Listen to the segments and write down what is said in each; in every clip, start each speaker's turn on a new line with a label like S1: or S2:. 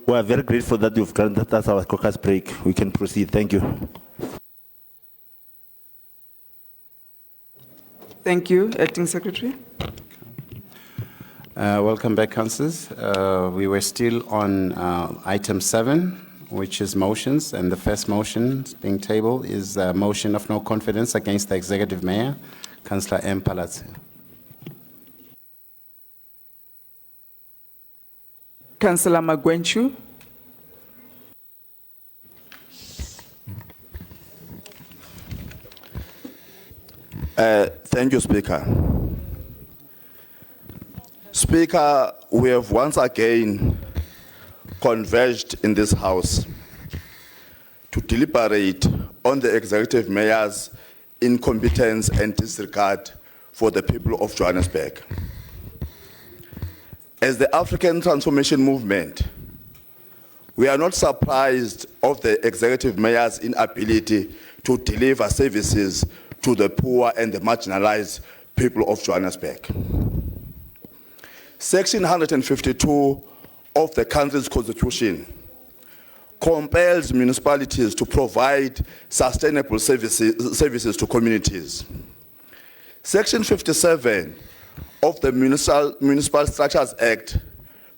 S1: We are very grateful that you've granted us our caucus break. We can proceed. Thank you.
S2: Thank you, Acting Secretary.
S3: Welcome back, councillors. We were still on item 7, which is motions, and the first motion being tabled is a motion of no confidence against the Executive Mayor, Councillor M. Palatse.
S2: Councillor Magwenchu.
S4: Thank you, Speaker. Speaker, we have once again converged in this House to deliberate on the Executive Mayor's incompetence and disregard for the people of Johannesburg. As the African Transformation Movement, we are not surprised of the Executive Mayor's inability to deliver services to the poor and the marginalized people of Johannesburg. Section 152 of the country's constitution compels municipalities to provide sustainable services to communities. Section 57 of the Municipal Structures Act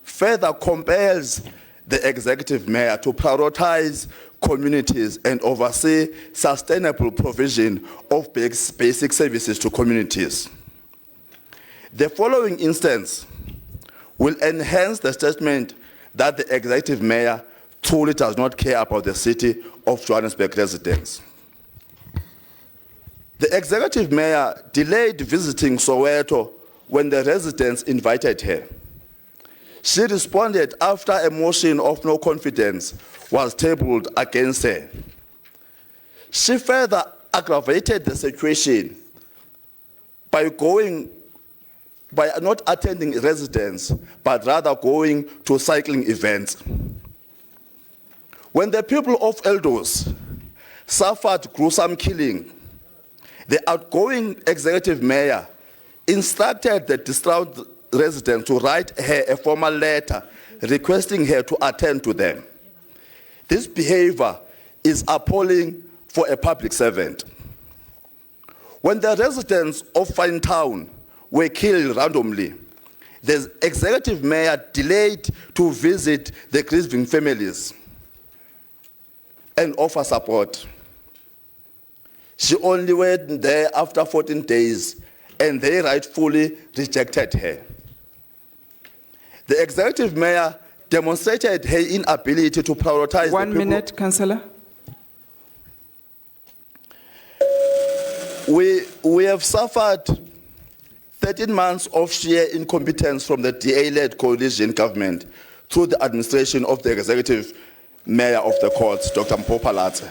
S4: further compels the Executive Mayor to prioritize communities and oversee sustainable provision of basic services to communities. The following instance will enhance the statement that the Executive Mayor truly does not care about the city of Johannesburg residents. The Executive Mayor delayed visiting Soweto when the residents invited her. She responded after a motion of no confidence was tabled against her. She further aggravated the situation by not attending residence, but rather going to cycling events. When the people of Eldos suffered gruesome killing, the outgoing Executive Mayor instructed the distraught resident to write her a formal letter requesting her to attend to them. This behavior is appalling for a public servant. When the residents of Fine Town were killed randomly, the Executive Mayor delayed to visit the grieving families and offer support. She only went there after 14 days, and they rightfully rejected her. The Executive Mayor demonstrated her inability to prioritize.
S2: 1 minute, Councillor.
S4: We have suffered 13 months of sheer incompetence from the DA-led coalition government through the administration of the Executive Mayor of the courts, Dr. Mpho Palatse.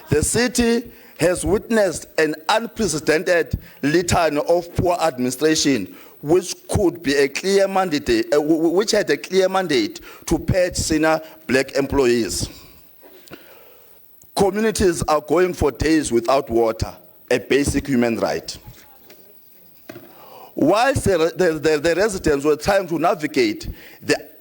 S4: The city has witnessed an unprecedented litany of poor administration, which could be a clear mandate, which had a clear mandate to purge senior black employees. Communities are going for days without water, a basic human right. Whilst the residents were trying to navigate the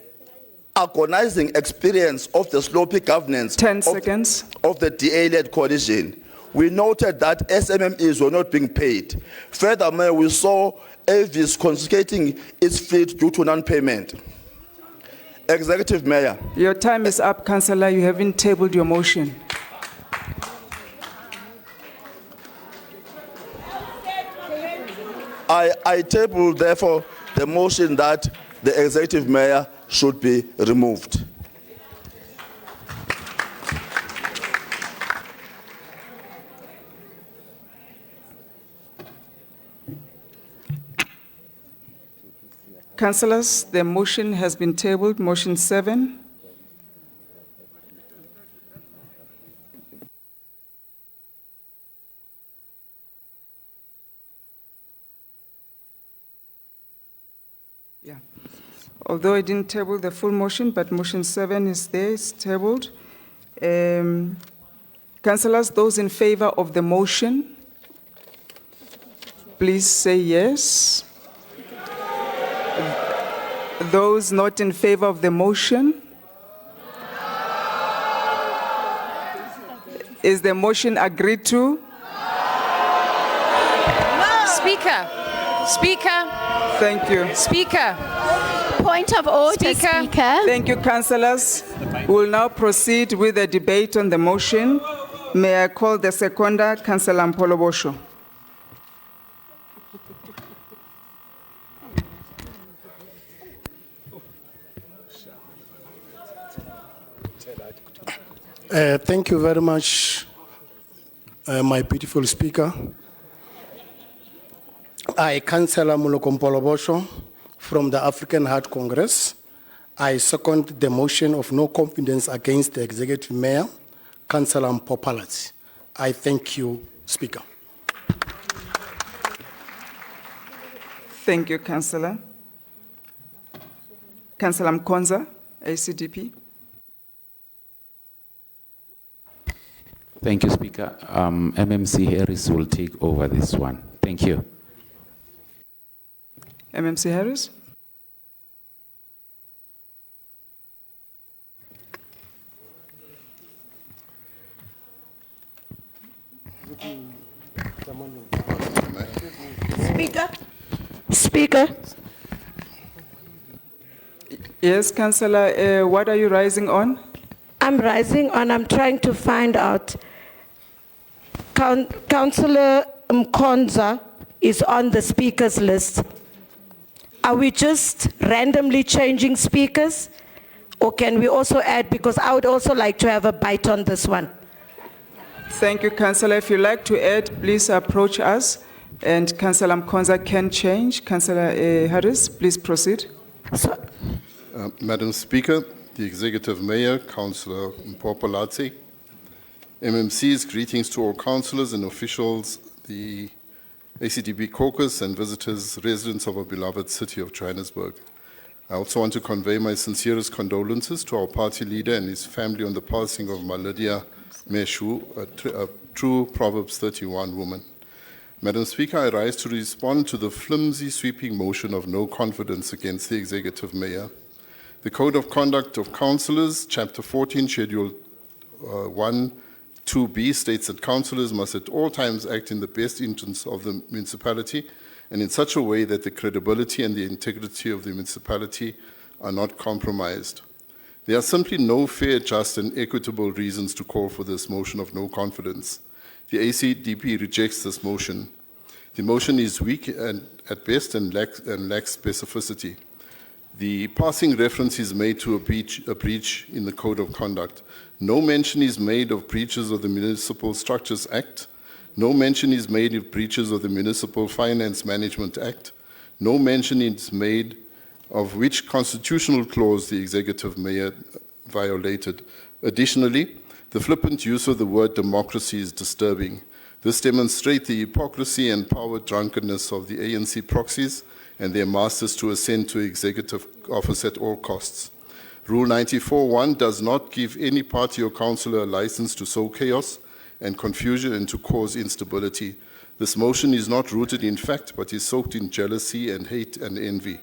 S4: agonizing experience of the sloppy governance
S2: 10 seconds.
S4: Of the DA-led coalition, we noted that SMMEs were not being paid. Furthermore, we saw Avis confiscating its fleet due to non-payment. Executive Mayor.
S2: Your time is up, Councillor. You haven't tabled your motion.
S4: I table, therefore, the motion that the Executive Mayor should be removed.
S2: Councillors, the motion has been tabled, motion 7. Yeah. Although I didn't table the full motion, but motion 7 is there, it's tabled. Councillors, those in favor of the motion, please say yes. Those not in favor of the motion? Is the motion agreed to?
S5: Speaker, Speaker,
S2: Thank you.
S5: Speaker,
S6: Point of order,
S5: Speaker.
S6: Speaker.
S2: Thank you, councillors. We will now proceed with the debate on the motion. May I call the seconder, Councillor Mpolobosho.
S7: Thank you very much, my beautiful speaker. I, Councillor Mpolobosho from the African Heart Congress. I second the motion of no confidence against the Executive Mayor, Councillor Mpopalati. I thank you, Speaker.
S2: Thank you, Councillor. Councillor Mkonza, ACDP.
S8: Thank you, Speaker. MMC Harris will take over this one. Thank you.
S2: MMC Harris.
S6: Speaker.
S2: Yes, Councillor, what are you rising on?
S6: I'm rising and I'm trying to find out. Councillor Mkonza is on the speakers list. Are we just randomly changing speakers? Or can we also add, because I would also like to have a bite on this one.
S2: Thank you, Councillor. If you'd like to add, please approach us. And Councillor Mkonza can change. Councillor Harris, please proceed.
S6: So,
S9: Madam Speaker, the Executive Mayor, Councillor Mpopalati, MMC's greetings to all councillors and officials, the ACDB caucus and visitors, residents of our beloved city of Johannesburg. I also want to convey my sincerest condolences to our party leader and his family on the passing of Lydia Meshu, a true Proverbs 31 woman. Madam Speaker, I rise to respond to the flimsy sweeping motion of no confidence against the Executive Mayor. The Code of Conduct of Councillors, Chapter 14, Schedule 1(2)(b) states that councillors must at all times act in the best interests of the municipality and in such a way that the credibility and the integrity of the municipality are not compromised. There are simply no fair, just, and equitable reasons to call for this motion of no confidence. The ACDP rejects this motion. The motion is weak at best and lacks specificity. The passing reference is made to a breach in the Code of Conduct. No mention is made of breaches of the Municipal Structures Act. No mention is made of breaches of the Municipal Finance Management Act. No mention is made of which constitutional clause the Executive Mayor violated. Additionally, the flippant use of the word democracy is disturbing. This demonstrates the hypocrisy and power drunkenness of the ANC proxies and their masters to ascend to executive office at all costs. Rule 94(1) does not give any party or councillor a license to sow chaos and confusion and to cause instability. This motion is not rooted in fact, but is soaked in jealousy and hate and envy.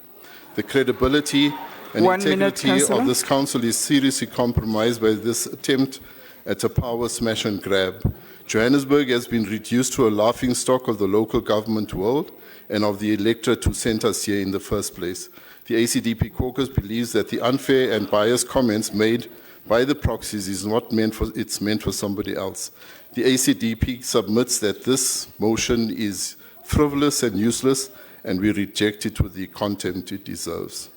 S9: The credibility and integrity of this council is seriously compromised by this attempt at a power smash and grab. Johannesburg has been reduced to a laughingstock of the local government world and of the electorate who sent us here in the first place. The ACDP caucus believes that the unfair and biased comments made by the proxies is not meant for, it's meant for somebody else. The ACDP submits that this motion is frivolous and useless, and we reject it with the contempt it deserves.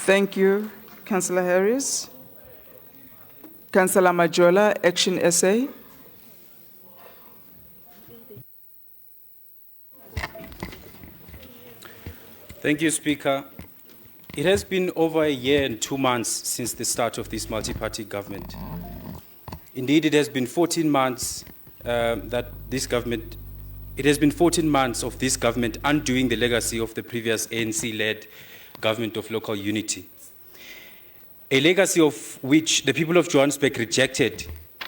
S2: Thank you, Councillor Harris. Councillor Majola, Action SA.
S10: Thank you, Speaker. It has been over a year and 2 months since the start of this multi-party government. Indeed, it has been 14 months it has been 14 months of this government undoing the legacy of the previous ANC-led government of local unity. A legacy of which the people of Johannesburg rejected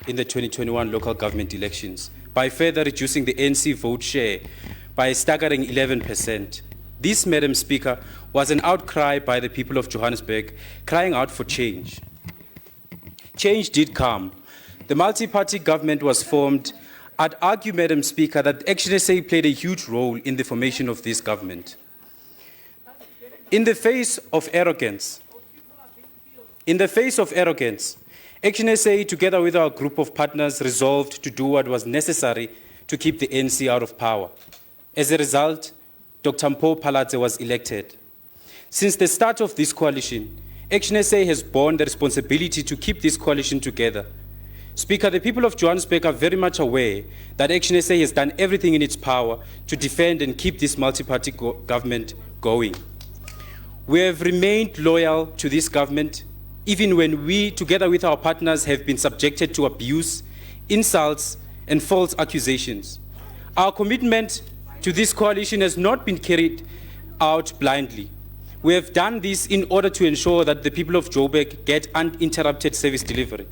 S10: in the 2021 local government elections by further reducing the ANC vote share by a staggering 11%. This, Madam Speaker, was an outcry by the people of Johannesburg crying out for change. Change did come. The multi-party government was formed. I'd argue, Madam Speaker, that Action SA played a huge role in the formation of this government. In the face of arrogance, Action SA, together with our group of partners, resolved to do what was necessary to keep the ANC out of power. As a result, Dr. Mpho Phalatse was elected. Since the start of this coalition, Action SA has borne the responsibility to keep this coalition together. Speaker, the people of Johannesburg are very much aware that Action SA has done everything in its power to defend and keep this multi-party government going. We have remained loyal to this government, even when we, together with our partners, have been subjected to abuse, insults, and false accusations. Our commitment to this coalition has not been carried out blindly. We have done this in order to ensure that the people of Joburg get uninterrupted service delivery.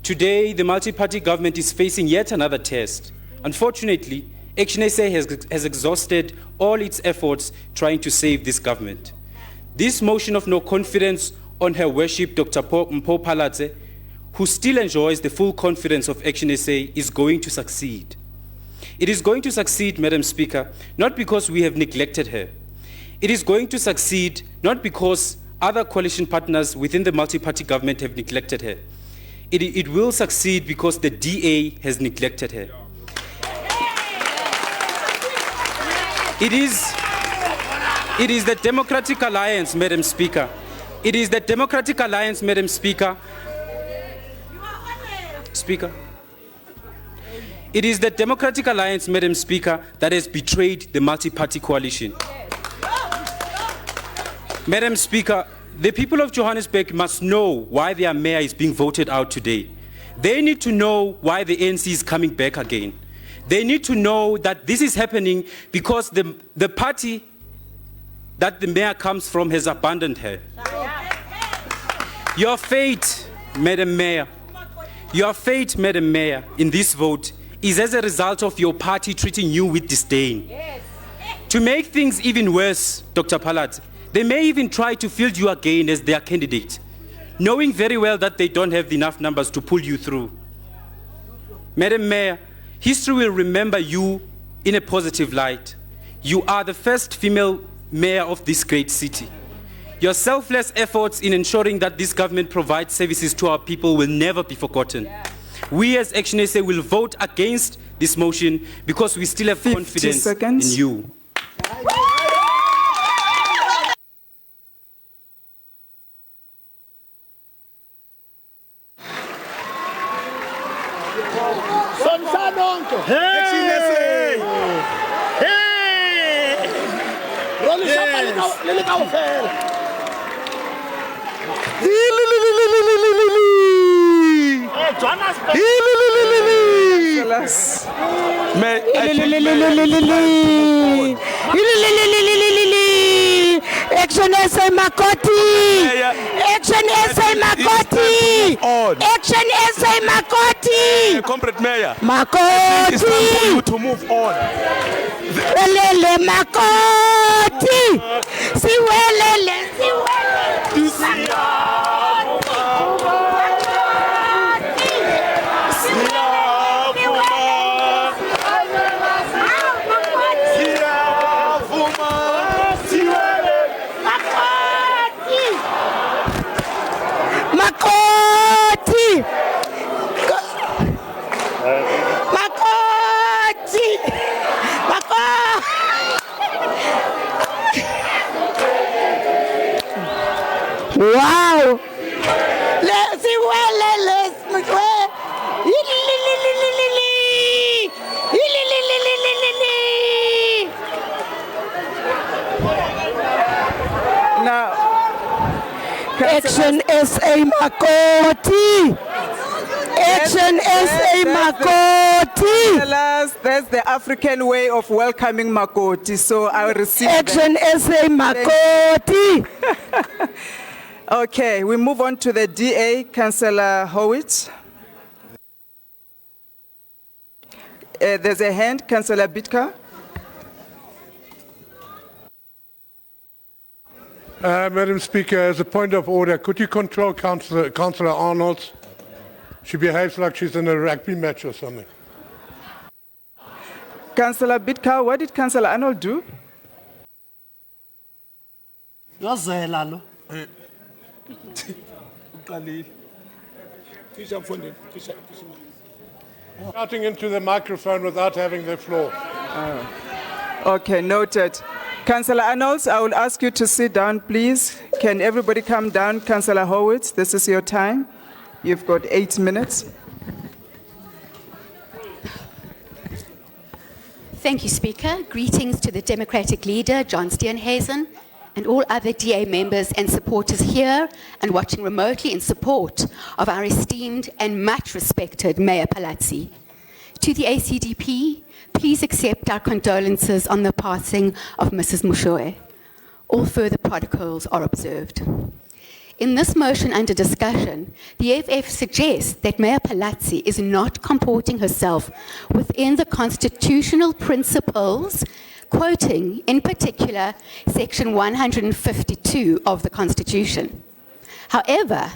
S10: Today, the multi-party government is facing yet another test. Unfortunately, Action SA has exhausted all its efforts trying to save this government. This motion of no confidence on Her Worship Dr. Mpho Phalatse, who still enjoys the full confidence of Action SA, is going to succeed. It is going to succeed, Madam Speaker, not because we have neglected her. It is going to succeed not because other coalition partners within the multi-party government have neglected her. It will succeed because the DA has neglected her. It is the Democratic Alliance, Madam Speaker. It is the Democratic Alliance, Madam Speaker. It is the Democratic Alliance, Madam Speaker, that has betrayed the multi-party coalition. Madam Speaker, the people of Johannesburg must know why their mayor is being voted out today. They need to know why the ANC is coming back again. They need to know that this is happening because the party that the mayor comes from has abandoned her. Your fate, Madam Mayor, in this vote is as a result of your party treating you with disdain. Yes. To make things even worse, Dr. Phalatse, they may even try to field you again as their candidate, knowing very well that they don't have enough numbers to pull you through. Madam Mayor, history will remember you in a positive light. You are the first female mayor of this great city. Your selfless efforts in ensuring that this government provides services to our people will never be forgotten. Yeah. We as Action SA will vote against this motion because we still have confidence in you.
S6: Action SA Makoti! Action SA Makoti! Action SA Makoti!
S1: Comrade Mayor,
S6: Makoti!
S1: it's time for you to move on.
S6: Welele Makoti! Siwelele, siwelele! Wow! Action SA Makoti. Action SA Makoti.
S2: That's the African way of welcoming Makoti, so I will receive that.
S6: Action SA Makoti.
S2: Okay, we move on to the DA, Councillor Howitt. There's a hand, Councillor Bitka.
S11: Madam Speaker, as a point of order, could you control Councillor Arnold? She behaves like she's in a rugby match or something.
S2: Councillor Bitka, what did Councillor Arnold do?
S11: Shouting into the microphone without having the floor.
S2: Okay, noted. Councillor Arnold, I will ask you to sit down, please. Can everybody come down? Councillor Howitt, this is your time. You've got 8 minutes.
S12: Thank you, Speaker. Greetings to the Democratic leader, John Steenhuisen, and all other DA members and supporters here and watching remotely in support of our esteemed and much respected Mayor Palazzi. To the ACDP, please accept our condolences on the passing of Mrs. Mushoe. All further protocols are observed. In this motion under discussion, the FF suggests that Mayor Palazzi is not comporting herself within the constitutional principles, quoting in particular section 152 of the Constitution. However,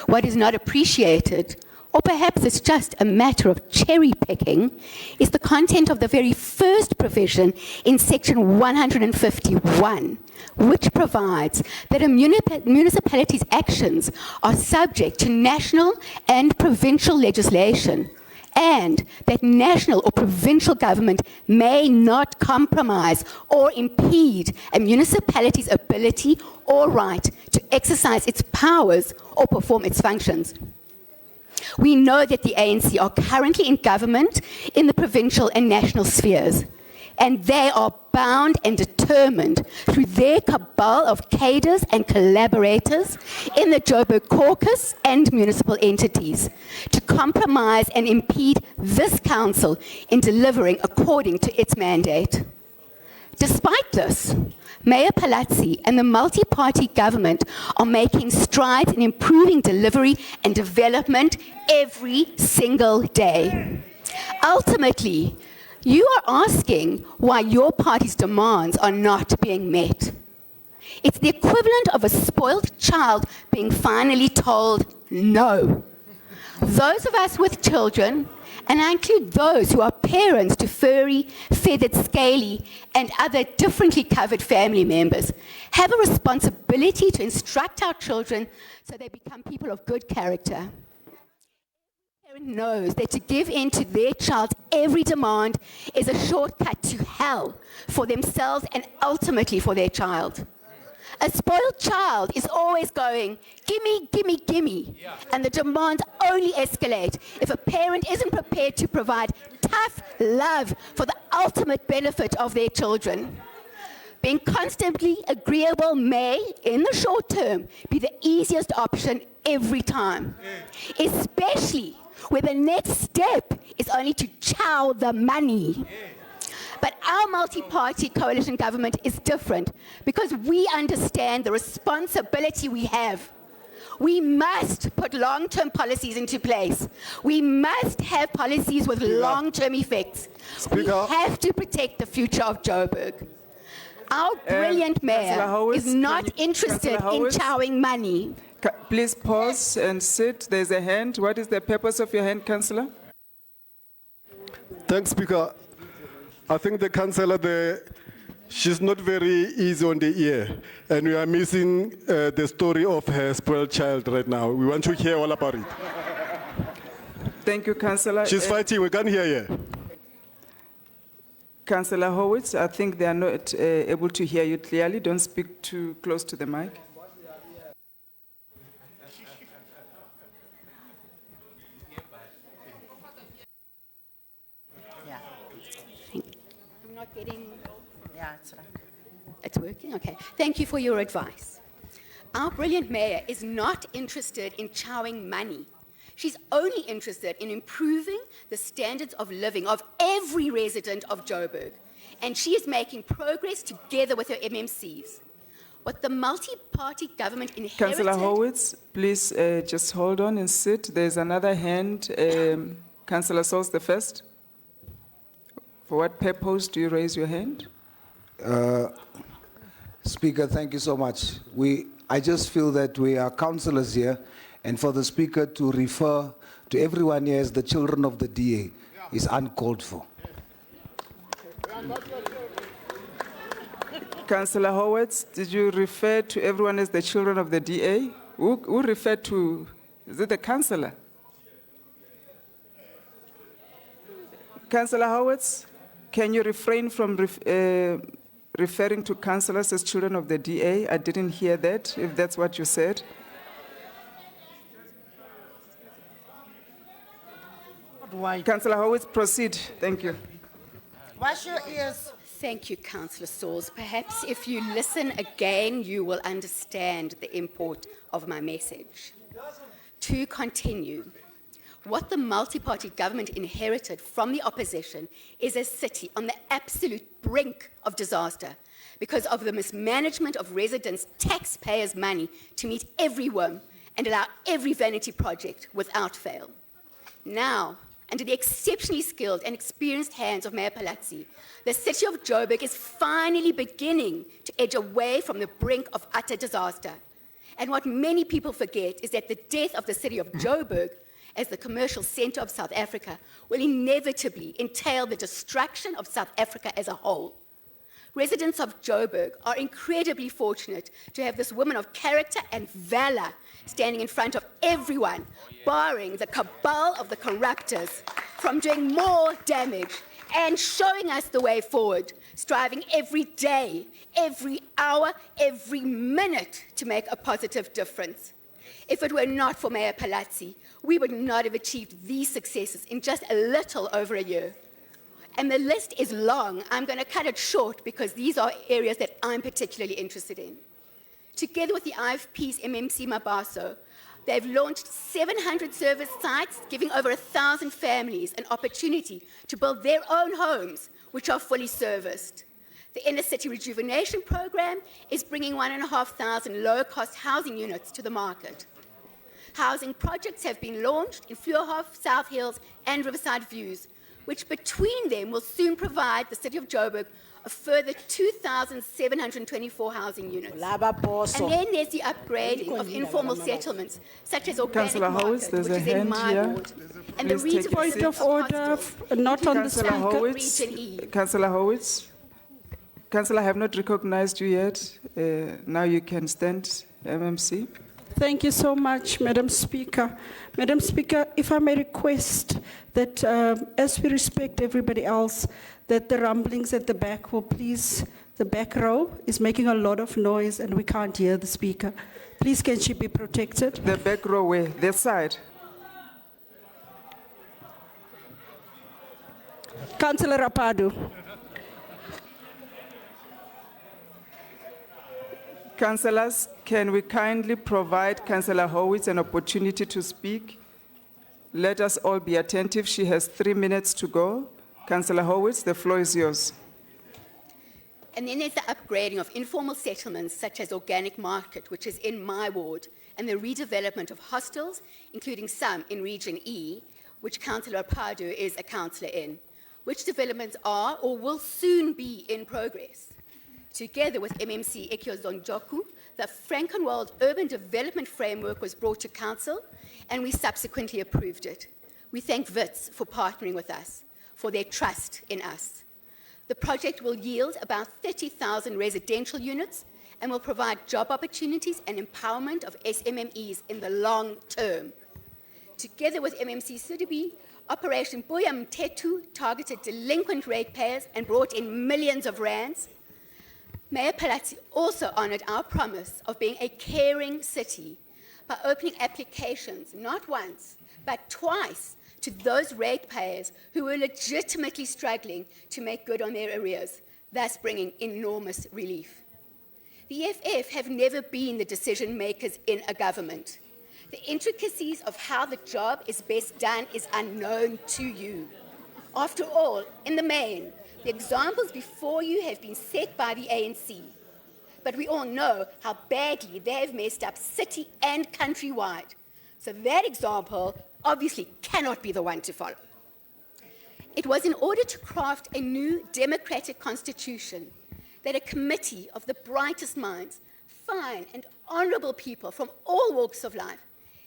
S12: what is not appreciated, or perhaps it's just a matter of cherry picking, is the content of the very first provision in section 151, which provides that a municipality's actions are subject to national and provincial legislation, and that national or provincial government may not compromise or impede a municipality's ability or right to exercise its powers or perform its functions. We know that the ANC are currently in government in the provincial and national spheres, and they are bound and determined through their cabal of cadres and collaborators in the Joburg caucus and municipal entities to compromise and impede this council in delivering according to its mandate. Despite this, Mayor Palazzi and the multi-party government are making strides in improving delivery and development every single day. Ultimately, you are asking why your party's demands are not being met. It's the equivalent of a spoiled child being finally told no. Those of us with children, and I include those who are parents to furry, feathered, scaly, and other differently covered family members, have a responsibility to instruct our children so they become people of good character. Every parent knows that to give in to their child's every demand is a shortcut to hell for themselves and ultimately for their child. A spoiled child is always going, gimme, gimme, gimme. Yeah. And the demands only escalate if a parent isn't prepared to provide tough love for the ultimate benefit of their children. Being constantly agreeable may, in the short term, be the easiest option every time, especially where the next step is only to chow the money. But our multi-party coalition government is different because we understand the responsibility we have. We must put long-term policies into place. We must have policies with long-term effects.
S13: Speaker.
S12: We have to protect the future of Joburg. Our brilliant mayor is not interested in chowing money.
S2: Please pause and sit. There's a hand. What is the purpose of your hand, Councillor?
S13: Thanks, Speaker. I think the councillor there, she's not very easy on the ear, and we are missing the story of her spoiled child right now. We want to hear all about it.
S2: Thank you, Councillor.
S13: She's fighting, we can't hear you.
S2: Councillor Horwitz, I think they are not able to hear you clearly. Don't speak too close to the mic.
S12: I'm not getting... Yeah, it's right. It's working? Okay. Thank you for your advice. Our brilliant mayor is not interested in chowing money. She's only interested in improving the standards of living of every resident of Joburg. And she is making progress together with her MMCs. What the multi-party government inherited...
S2: Councillor Horwitz, please just hold on and sit. There's another hand. Councillor Sauls the first. For what purpose do you raise your hand?
S14: Speaker, thank you so much. I just feel that we are councillors here, and for the Speaker to refer to everyone here as the children of the DA is uncalled for.
S2: Councillor Horwitz, did you refer to everyone as the children of the DA? Who referred to, is it the councillor? Councillor Horwitz, can you refrain from referring to councillors as children of the DA? I didn't hear that, if that's what you said. Councillor Horwitz, proceed. Thank you.
S15: Wash your ears.
S12: Thank you, Councillor Sauls. Perhaps if you listen again, you will understand the import of my message. To continue, what the multi-party government inherited from the opposition is a city on the absolute brink of disaster because of the mismanagement of residents' taxpayers' money to meet every whim and allow every vanity project without fail. Now, under the exceptionally skilled and experienced hands of Mayor Palazzi, the city of Joburg is finally beginning to edge away from the brink of utter disaster. And what many people forget is that the death of the city of Joburg as the commercial center of South Africa will inevitably entail the destruction of South Africa as a whole. Residents of Joburg are incredibly fortunate to have this woman of character and valor standing in front of everyone, barring the cabal of the corruptors from doing more damage and showing us the way forward, striving every day, every hour, every minute to make a positive difference. If it were not for Mayor Palazzi, we would not have achieved these successes in just a little over a year. And the list is long. I'm going to cut it short because these are areas that I'm particularly interested in. Together with the IFP's MMC Mabaso, they've launched 700 service sites, giving over 1,000 families an opportunity to build their own homes, which are fully serviced. The Inner City Rejuvenation Program is bringing 1,500 low-cost housing units to the market. Housing projects have been launched in Fleurhof, South Hills, and Riverside Views, which between them will soon provide the city of Joburg a further 2,724 housing units. And then there's the upgrading of informal settlements, such as Organic
S2: Councillor Howes,
S12: Market,
S2: there's
S12: which
S2: a
S12: is in
S2: hand
S12: my
S2: here.
S12: ward. And the
S2: Please take a
S12: redevelopment
S2: seat.
S6: Point of order, not on the
S2: Councillor
S6: speaker.
S2: Horwitz,
S12: Region E.
S2: Councillor Horwitz, Councillor, I have not recognized you yet. Now you can stand, MMC.
S6: Thank you so much, Madam Speaker. Madam Speaker, if I may request that as we respect everybody else, that the rumblings at the back will please, the back row is making a lot of noise and we can't hear the speaker. Please, can she be protected?
S2: The back row where? This side.
S6: Councillor Rapadu.
S2: Councillors, can we kindly provide Councillor Horwitz an opportunity to speak? Let us all be attentive. She has 3 minutes to go. Councillor Horwitz, the floor is yours.
S12: And then there's the upgrading of informal settlements such as Organic Market, which is in my ward, and the redevelopment of hostels, including some in Region E, which Councillor Rapadu is a councillor in, which developments are or will soon be in progress. Together with MMC Ekyozonjoku, the Frankenwald Urban Development Framework was brought to Council, and we subsequently approved it. We thank WITS for partnering with us, for their trust in us. The project will yield about 30,000 residential units and will provide job opportunities and empowerment of SMMEs in the long term. Together with MMC Sudibi, Operation Buyam Tetu targeted delinquent ratepayers and brought in millions of rands. Mayor Palazzi also honored our promise of being a caring city by opening applications not once, but twice to those ratepayers who were legitimately struggling to make good on their arrears, thus bringing enormous relief. The EFF have never been the decision makers in a government. The intricacies of how the job is best done is unknown to you. After all, in the main, the examples before you have been set by the ANC. But we all know how badly they have messed up city and countrywide. So that example obviously cannot be the one to follow. It was in order to craft a new democratic constitution that a committee of the brightest minds, fine and honorable people from all walks of life,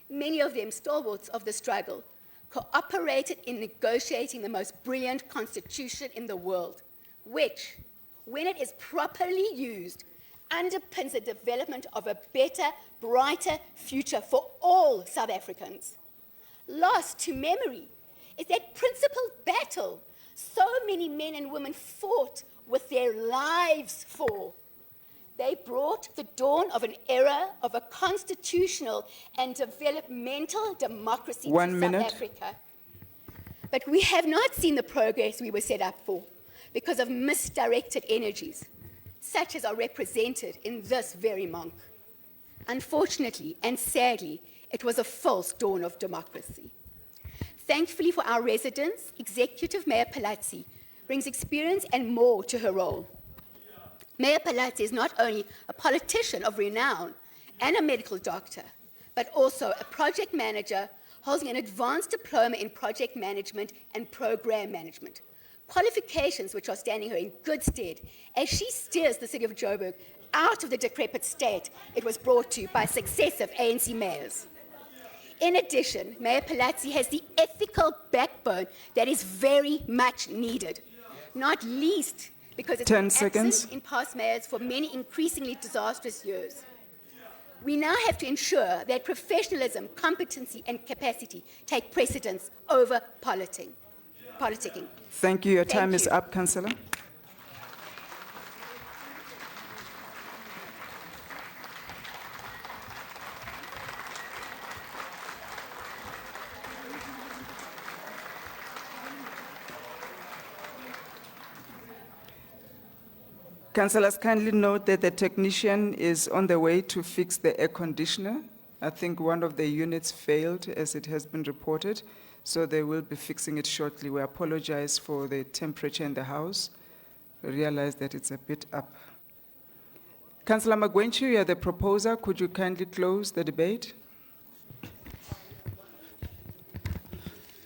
S12: many of them stalwarts of the struggle, cooperated in negotiating the most brilliant constitution in the world, which, when it is properly used, underpins the development of a better, brighter future for all South Africans. Lost to memory is that principled battle so many men and women fought with their lives for. They brought the dawn of an era of a constitutional and developmental democracy to South Africa. But we have not seen the progress we were set up for because of misdirected energies, such as are represented in this very monk. Unfortunately and sadly, it was a false dawn of democracy. Thankfully for our residents, Executive Mayor Palazzi brings experience and more to her role. Mayor Palazzi is not only a politician of renown and a medical doctor, but also a project manager holding an advanced diploma in project management and program management, qualifications which are standing her in good stead as she steers the city of Joburg out of the decrepit state it was brought to by successive ANC mayors. In addition, Mayor Palazzi has the ethical backbone that is very much needed, not least because it's been absent in past mayors for many increasingly disastrous years. We now have to ensure that professionalism, competency, and capacity take precedence over politicking.
S2: Thank you. Your time is up, Councillor. Councillors, kindly note that the technician is on the way to fix the air conditioner. I think one of the units failed, as it has been reported, so they will be fixing it shortly. We apologize for the temperature in the House. We realize that it's a bit up. Councillor Magwenchu, you are the proposer. Could you kindly close the debate?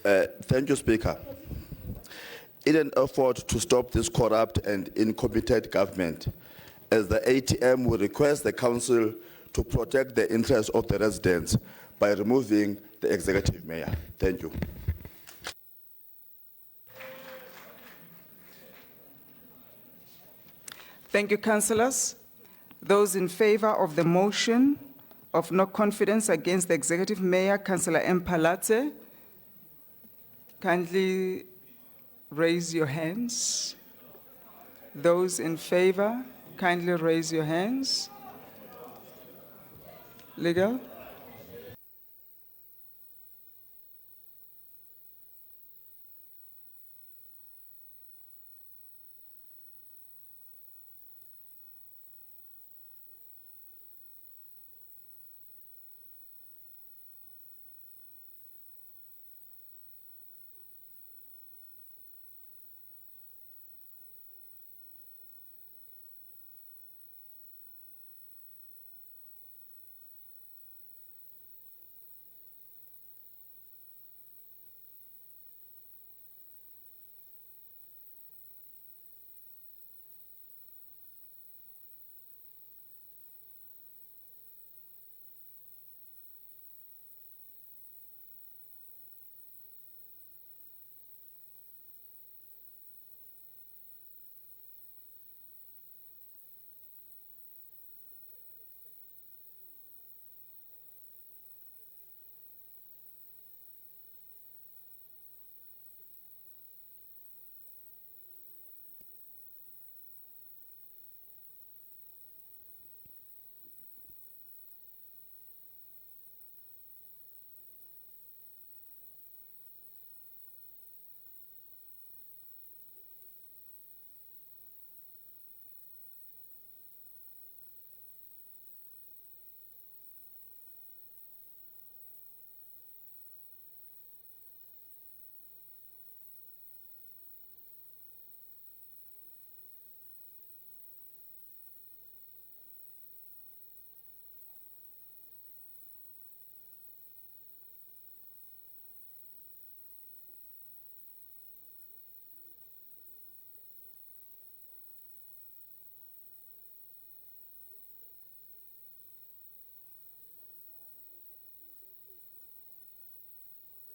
S4: Thank you, Speaker. In an effort to stop this corrupt and incompetent government, as the ATM will request the Council to protect the interests of the residents by removing the Executive Mayor. Thank you.
S2: Thank you, Councillors. Those in favor of the motion of no confidence against the Executive Mayor, Councillor M. Palazzi, kindly raise your hands. Those in favor, kindly raise your hands. Legal?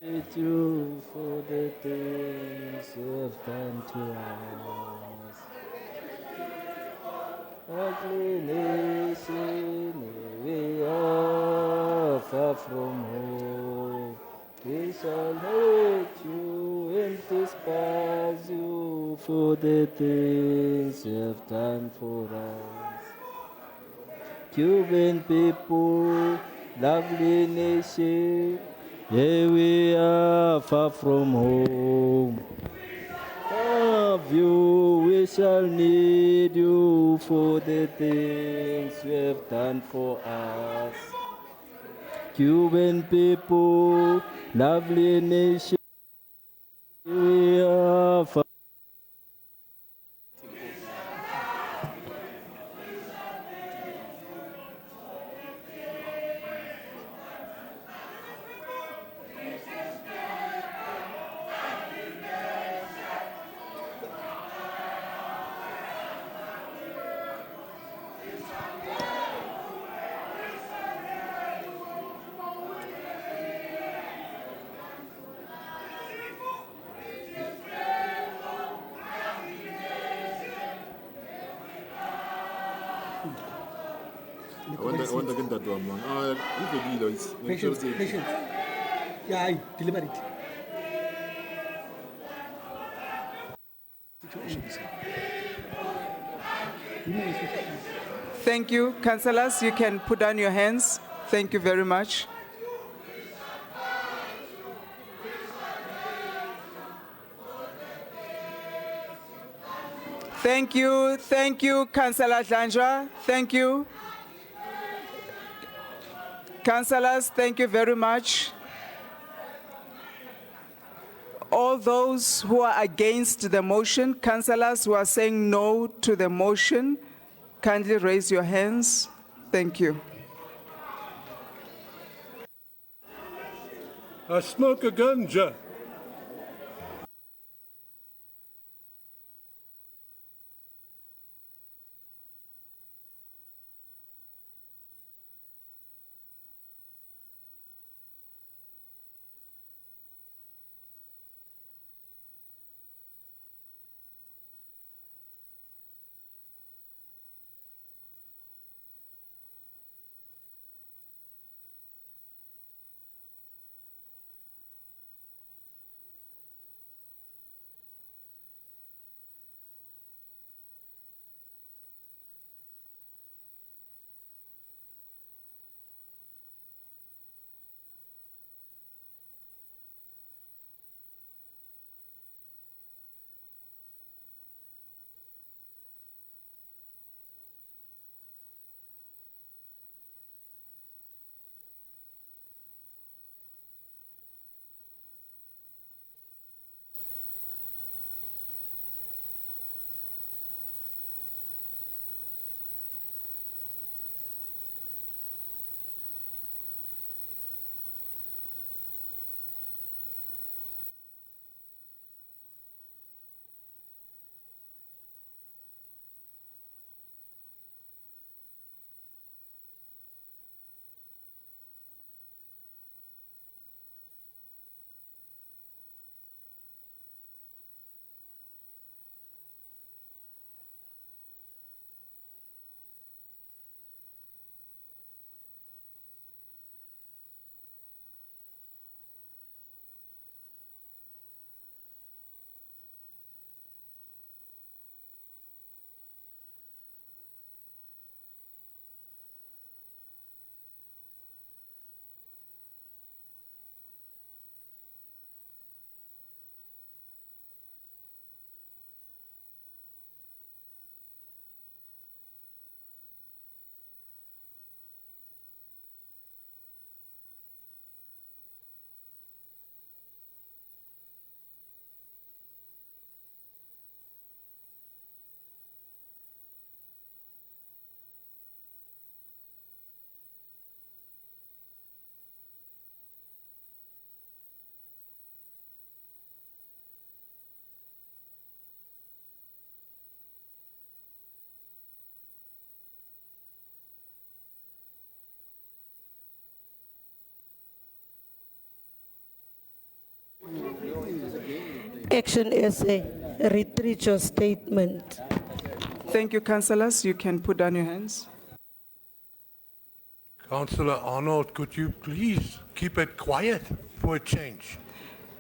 S16: Thank you for the things you have done to us. Ugly nation, we are far from home. We shall hate you and despise you for the things you have done for us. Cuban people, lovely nation, here we are far from home. Of you, we shall need you for the things you have done for us. Cuban people, lovely nation, we are far.
S17: I want to get that one, man. If the leader is
S18: Patience, patience. Yeah, I deliver it.
S2: Thank you. Councillors, you can put down your hands. Thank you very much. Thank you, Councillor Dlanjwa. Thank you. Councillors, thank you very much. All those who are against the motion, councillors who are saying no to the motion, kindly raise your hands. Thank you.
S11: I smoke a ganja.
S6: Action SA, retreat your statement.
S2: Thank you, councillors. You can put down your hands.
S11: Councillor Arnold, could you please keep it quiet for a change?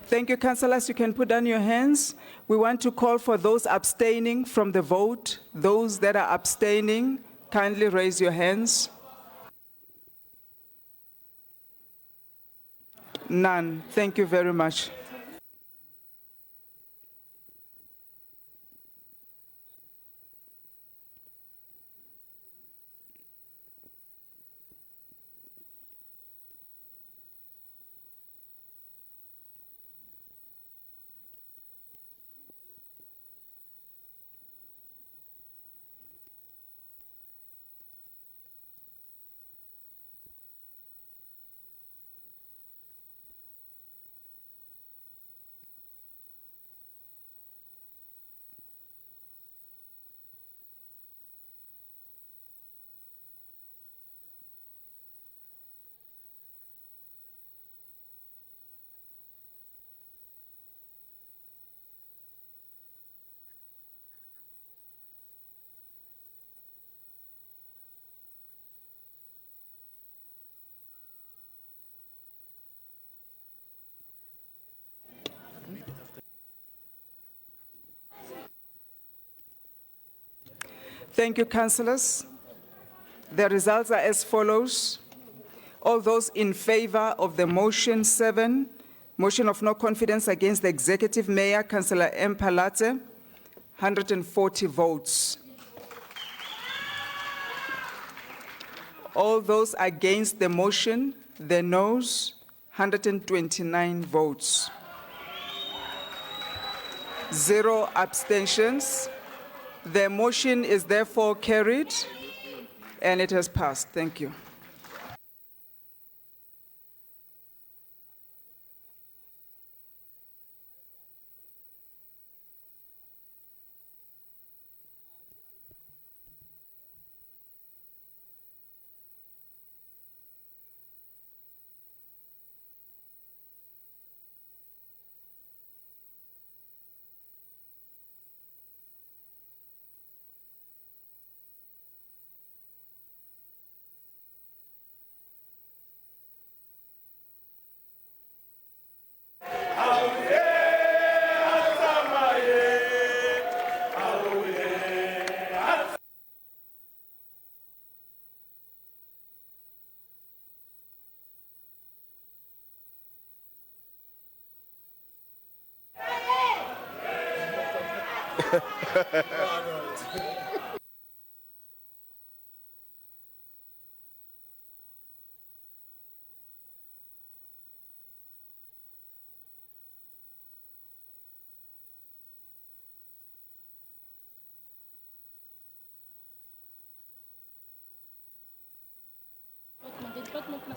S2: Thank you, councillors. You can put down your hands. We want to call for those abstaining from the vote. Those that are abstaining, kindly raise your hands. None. Thank you very much. Thank you, councillors. The results are as follows. All those in favor of the motion 7, motion of no confidence against the executive mayor, Councillor M. Palatse, 140 votes. All those against the motion, the noes, 129 votes. 0 abstentions. The motion is therefore carried and it has passed. Thank you.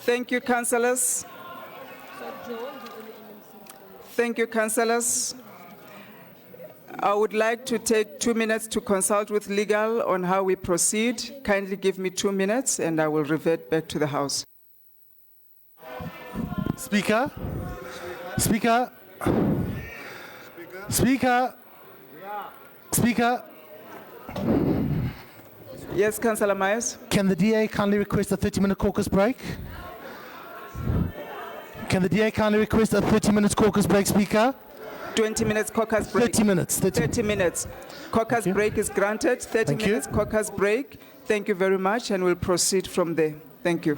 S2: Thank you, councillors. Thank you, councillors. I would like to take 2 minutes to consult with legal on how we proceed. Kindly give me 2 minutes and I will revert back to the House.
S19: Speaker? Speaker? Speaker? Speaker?
S2: Yes, Councillor Myers.
S19: Can the DA kindly request a 30-minute caucus break? Can the DA kindly request a 30-minute caucus break, Speaker?
S2: 20 minutes caucus break.
S19: 30 minutes.
S2: 30 minutes. Caucus break is granted. 30 minutes caucus break. Thank you very much, and we'll proceed from there. Thank you.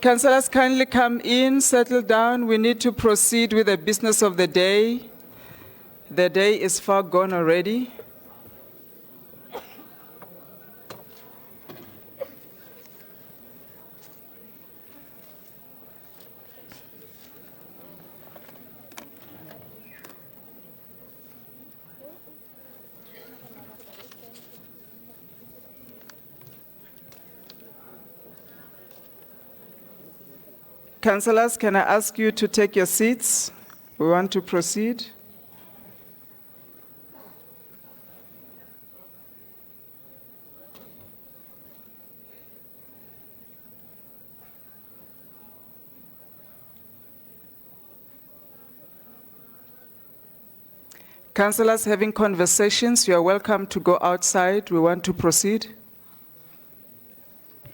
S2: Councillors, kindly come in, settle down. We need to proceed with the business of the day. The day is far gone already. Councillors, can I ask you to take your seats? We want to proceed. Councillors having conversations, you are welcome to go outside. We want to proceed.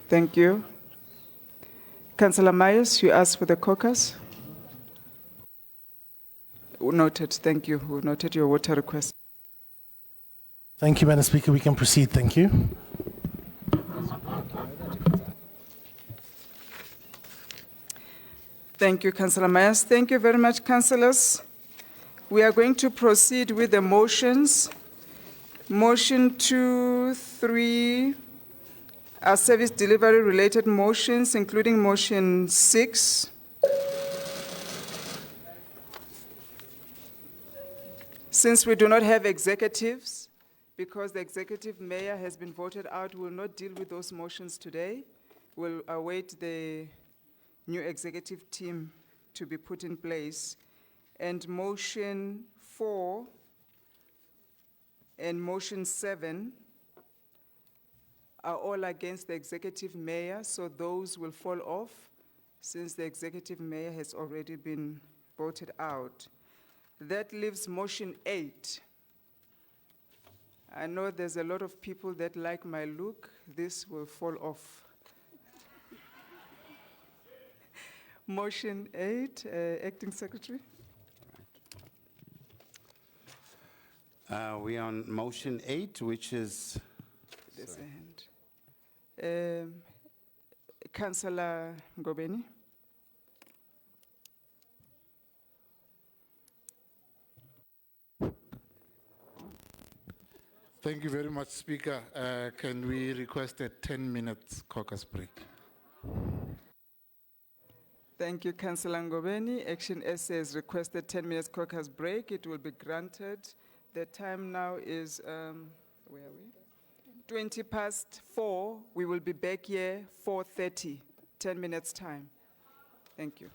S2: Thank you. Councillor Myers, you asked for the caucus. Noted, thank you. We noted your water request.
S19: Thank you, Madam Speaker. We can proceed. Thank you.
S2: Thank you, Councillor Myers. Thank you very much, councillors. We are going to proceed with the motions. Motion 2, 3 are service delivery related motions, including motion 6. Since we do not have executives, because the executive mayor has been voted out, we will not deal with those motions today. We'll await the new executive team to be put in place. And motion 4 and motion 7 are all against the executive mayor, so those will fall off since the executive mayor has already been voted out. That leaves motion 8. I know there's a lot of people that like my look. This will fall off. Motion 8, Acting Secretary.
S3: We are on motion 8, which is...
S2: There's a hand. Councillor Ngobeni.
S17: Thank you very much, Speaker. Can we request a 10-minute caucus break?
S2: Thank you, Councillor Ngobeni. Action SA has requested 10 minutes caucus break. It will be granted. The time now is, where are we? 20 past 4. We will be back here 4:30, 10 minutes time. Thank you.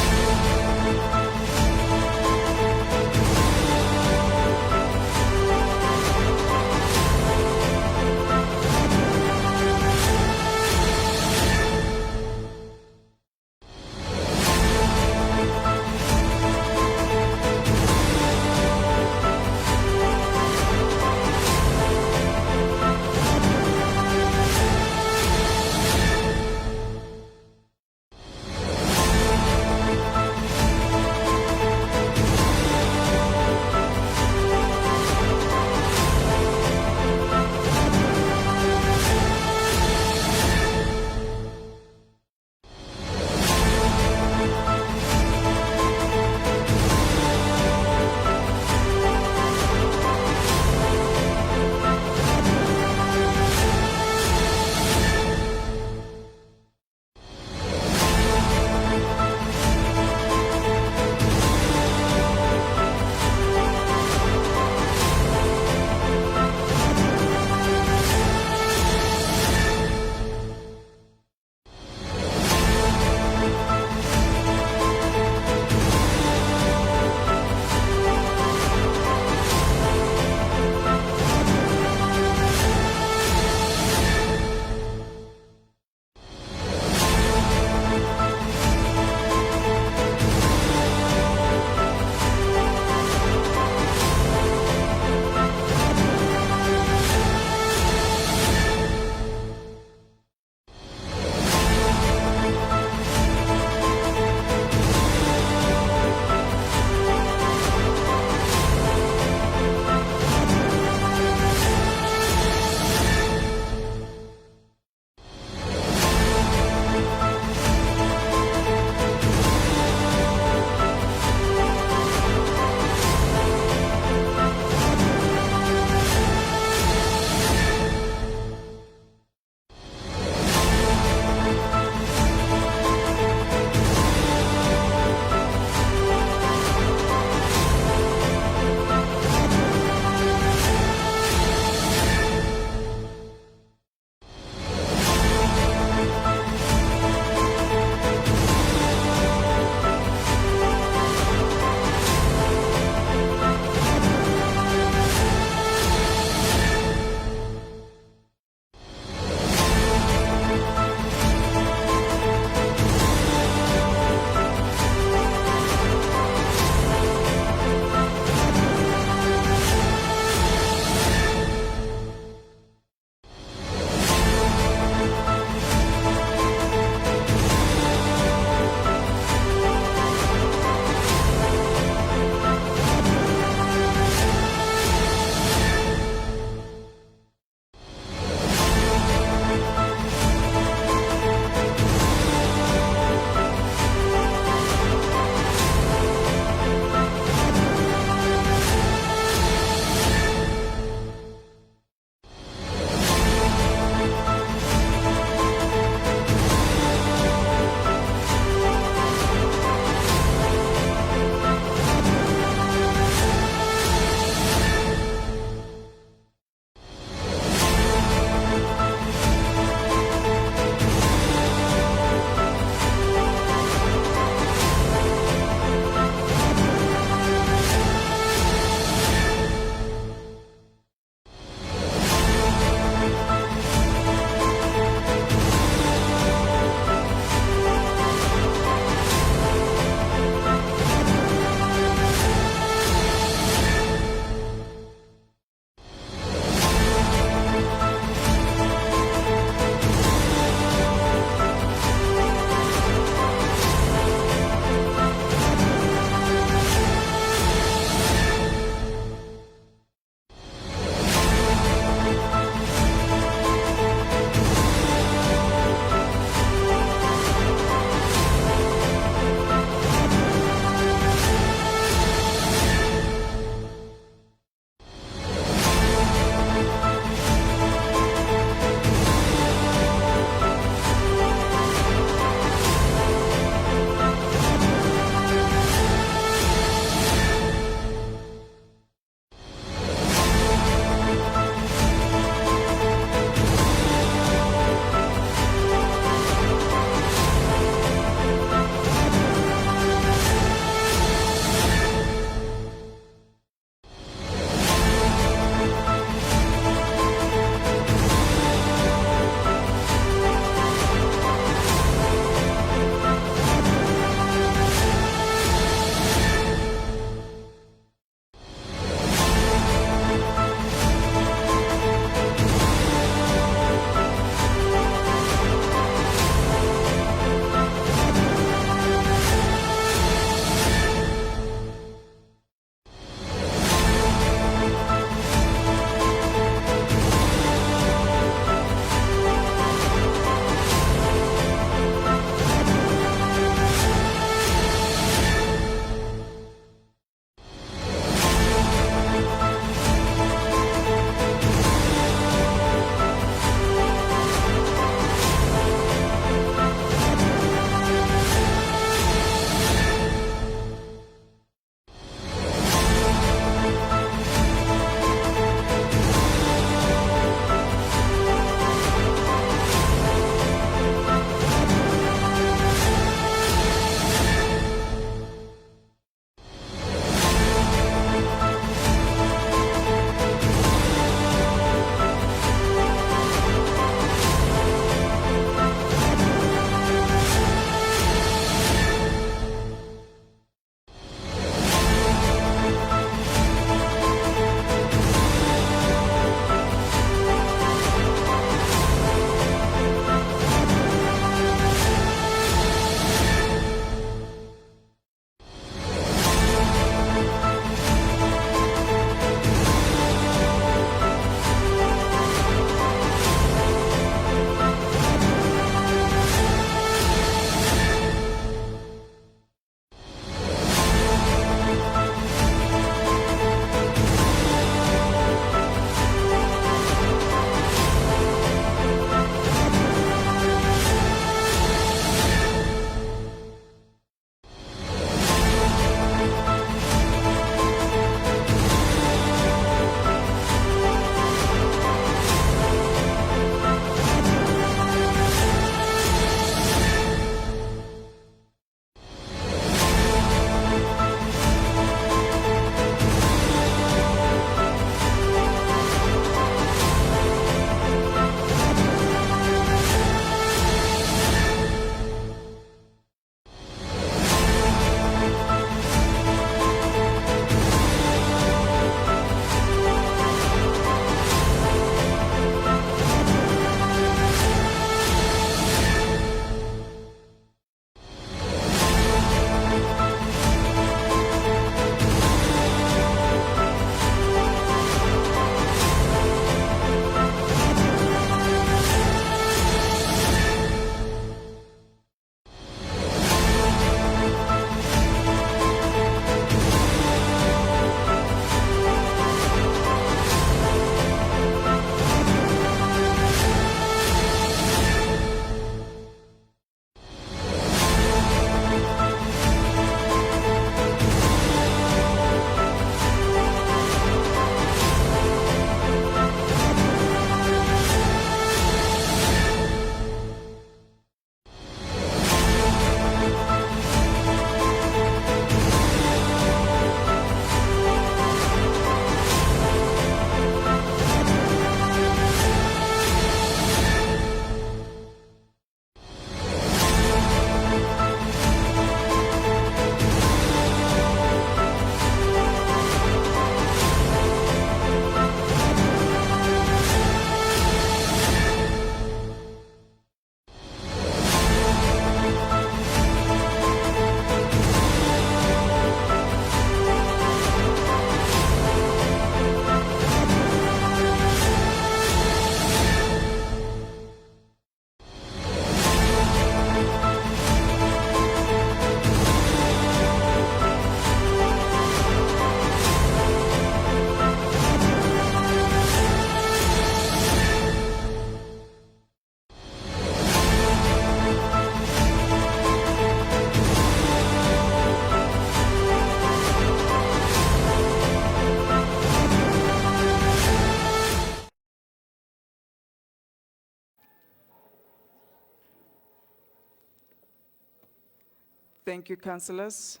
S2: Thank you, councillors.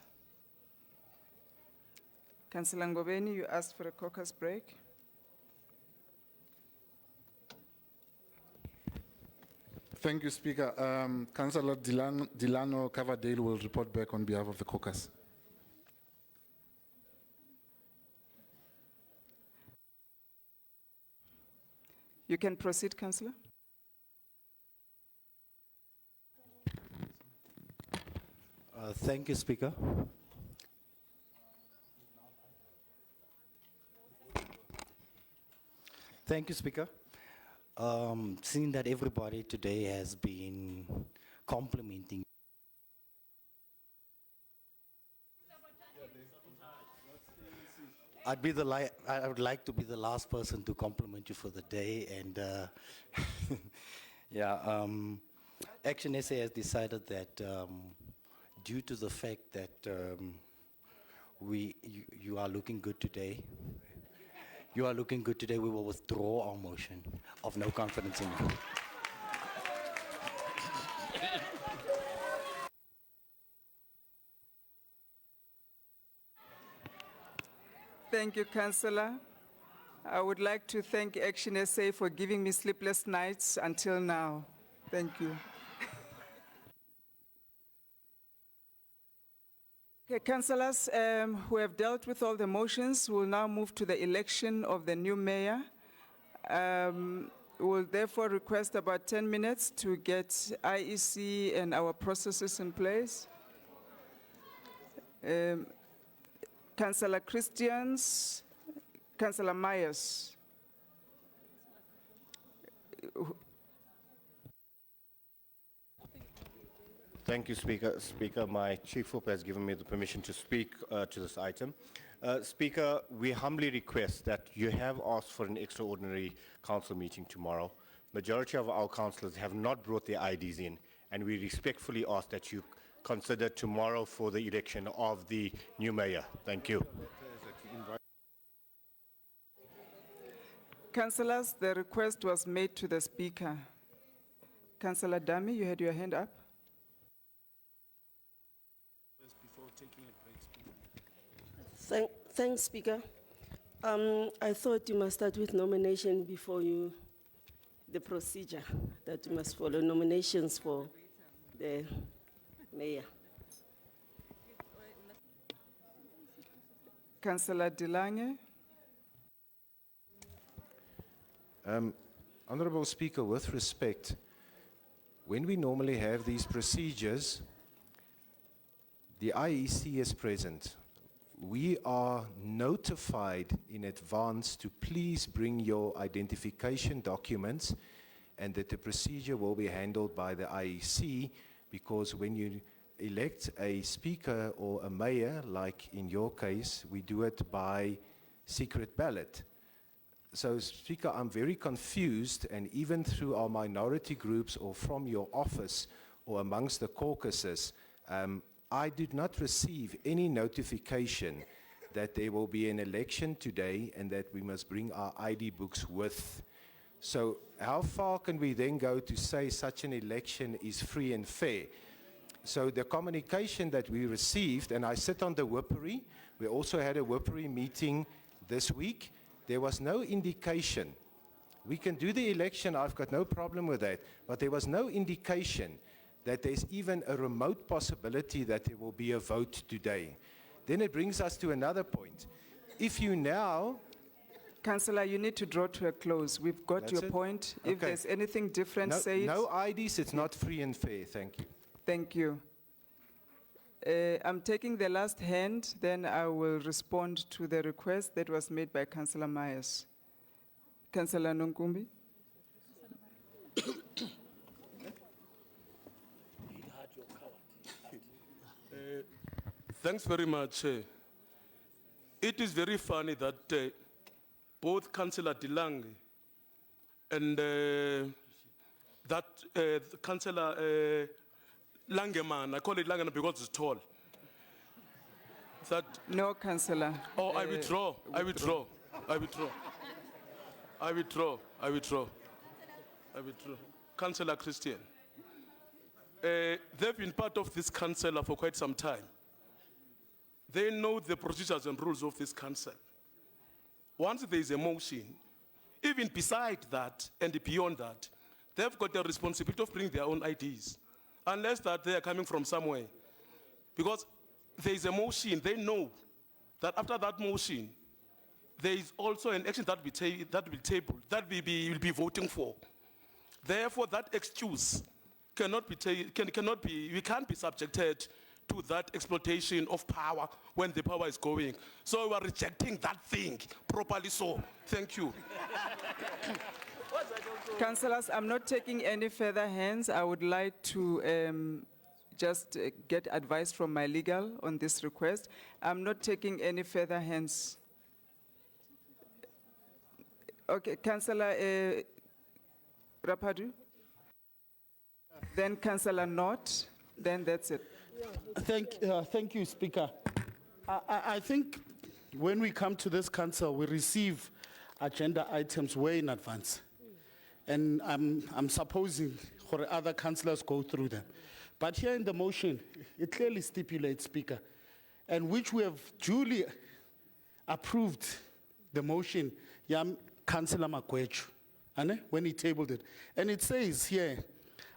S2: Councillor Ngobeni, you asked for a caucus break.
S17: Thank you, Speaker. Councillor Delano Caverdale will report back on behalf of the caucus.
S2: You can proceed, councillor.
S20: Thank you, Speaker. Thank you, Speaker. Seeing that everybody today has been complimenting, I would like to be the last person to compliment you for the day, and yeah, Action SA has decided that due to the fact that you are looking good today. You are looking good today. We will withdraw our motion of no confidence in you.
S2: Thank you, councillor. I would like to thank Action SA for giving me sleepless nights until now. Thank you. Okay, councillors who have dealt with all the motions will now move to the election of the new mayor. We will therefore request about 10 minutes to get IEC and our processes in place. Councillor Christians, Councillor Myers.
S21: Thank you, Speaker. Speaker, my chief whip has given me the permission to speak to this item. Speaker, we humbly request that you have asked for an extraordinary council meeting tomorrow. Majority of our councillors have not brought their IDs in, and we respectfully ask that you consider tomorrow for the election of the new mayor. Thank you.
S2: Councillors, the request was made to the Speaker. Councillor Dami, you had your hand up.
S22: Thanks, Speaker. I thought you must start with nomination before the procedure that you must follow, nominations for the mayor.
S2: Councillor Delange.
S23: Honourable Speaker, with respect, when we normally have these procedures, the IEC is present. We are notified in advance to please bring your identification documents and that the procedure will be handled by the IEC, because when you elect a speaker or a mayor, like in your case, we do it by secret ballot. So, Speaker, I'm very confused, and even through our minority groups or from your office or amongst the caucuses, I did not receive any notification that there will be an election today and that we must bring our ID books with. So how far can we then go to say such an election is free and fair? So the communication that we received, and I sit on the Whippery, we also had a Whippery meeting this week, there was no indication. We can do the election, I've got no problem with that, but there was no indication that there's even a remote possibility that there will be a vote today. Then it brings us to another point. If you now...
S2: Councillor, you need to draw to a close. We've got
S23: That's
S2: your
S23: it?
S2: point.
S23: Okay.
S2: If there's anything different, say it.
S23: No IDs, it's not free and fair. Thank you.
S2: Thank you. I'm taking the last hand, then I will respond to the request that was made by Councillor Myers. Councillor Nonkumbi.
S24: Thanks very much. It is very funny that both Councillor Delange and Councillor Langeman, I call it Langeman because it's tall.
S2: No, Councillor.
S24: Oh, I withdraw. I withdraw. I withdraw. I withdraw. I withdraw. I withdraw. Councillor Christian. They've been part of this council for quite some time. They know the procedures and rules of this council. Once there is a motion, even beside that and beyond that, they've got the responsibility of bringing their own IDs, unless that they are coming from somewhere. Because there is a motion, they know that after that motion, there is also an action that will be voting for. Therefore, that excuse we can't be subjected to that exploitation of power when the power is going. So we are rejecting that thing properly so. Thank you.
S2: Councillors, I'm not taking any further hands. I would like to just get advice from my legal on this request. I'm not taking any further hands. Okay, Councillor Rapadu? Then Councillor Nott, then that's it.
S5: Thank you, Speaker. I think when we come to this council, we receive agenda items way in advance. And I'm supposing for other councillors go through them. But here in the motion, it clearly stipulates, Speaker, and which we have duly approved the motion, Councillor Magwechu, when he tabled it. And it says here,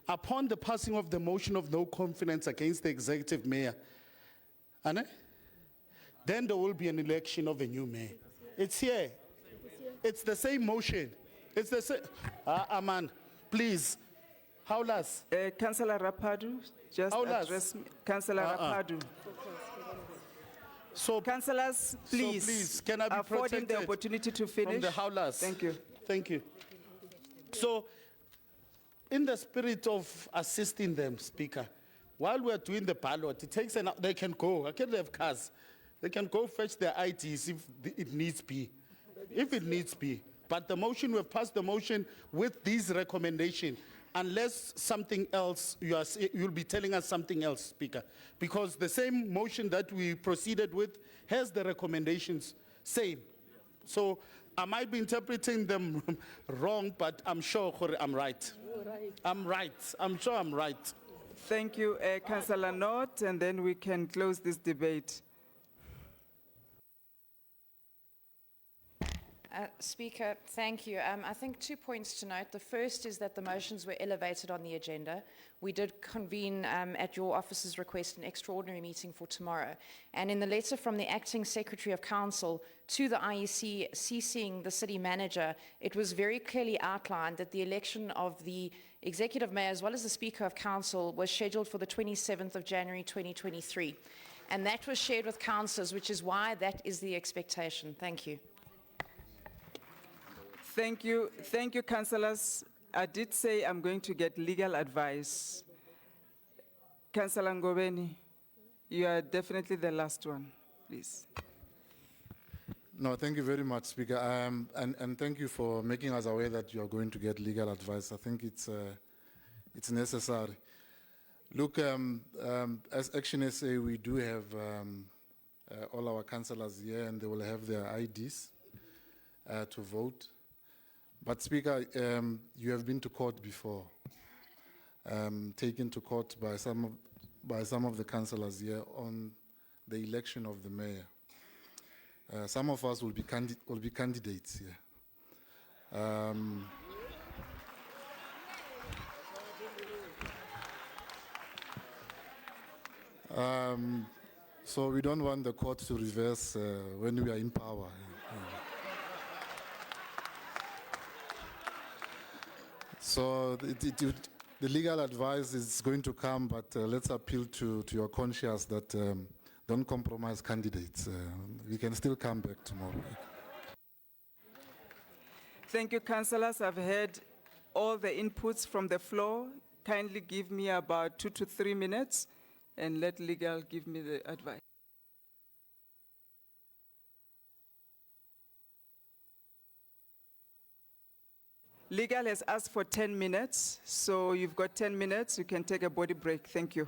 S5: upon the passing of the motion of no confidence against the executive mayor, then there will be an election of a new mayor. It's here. It's the same motion. It's the same. Aman, please. Howlas.
S2: Councillor Rapadu, just address me. Councillor Rapadu.
S5: So,
S2: councillors, please,
S5: can I be
S2: afford him the opportunity to finish?
S5: From the howlers.
S2: Thank you.
S5: Thank you. So, in the spirit of assisting them, Speaker, while we're doing the ballot, it takes they can go. I can't have cars. They can go fetch their IDs if it needs be. If it needs be. But the motion, we've passed the motion with these recommendations. Unless something else, you'll be telling us something else, Speaker. Because the same motion that we proceeded with has the recommendations same. So I might be interpreting them wrong, but I'm sure I'm right. I'm right. I'm sure I'm right.
S2: Thank you, Councillor Nott, and then we can close this debate.
S7: Speaker, thank you. I think 2 points to note. The first is that the motions were elevated on the agenda. We did convene at your office's request an extraordinary meeting for tomorrow. And in the letter from the Acting Secretary of Council to the IEC CCing the city manager, it was very clearly outlined that the election of the Executive Mayor as well as the Speaker of Council was scheduled for the 27th of January 2023. And that was shared with councillors, which is why that is the expectation. Thank you.
S2: Thank you, councillors. I did say I'm going to get legal advice. Councillor Ngobeni, you are definitely the last one, please.
S17: No, thank you very much, Speaker. And thank you for making us aware that you are going to get legal advice. I think it's necessary. Look, as Action SA, we do have all our councillors here, and they will have their IDs to vote. But Speaker, you have been to court before, taken to court by some of the councillors here on the election of the mayor. Some of us will be candidates here. So we don't want the court to reverse when we are in power. So the legal advice is going to come, but let's appeal to your conscience that don't compromise candidates. We can still come back tomorrow.
S2: Thank you, councillors. I've heard all the inputs from the floor. Kindly give me about 2 to 3 minutes and let legal give me the advice. Legal has asked for 10 minutes, so you've got 10 minutes. You can take a body break. Thank you.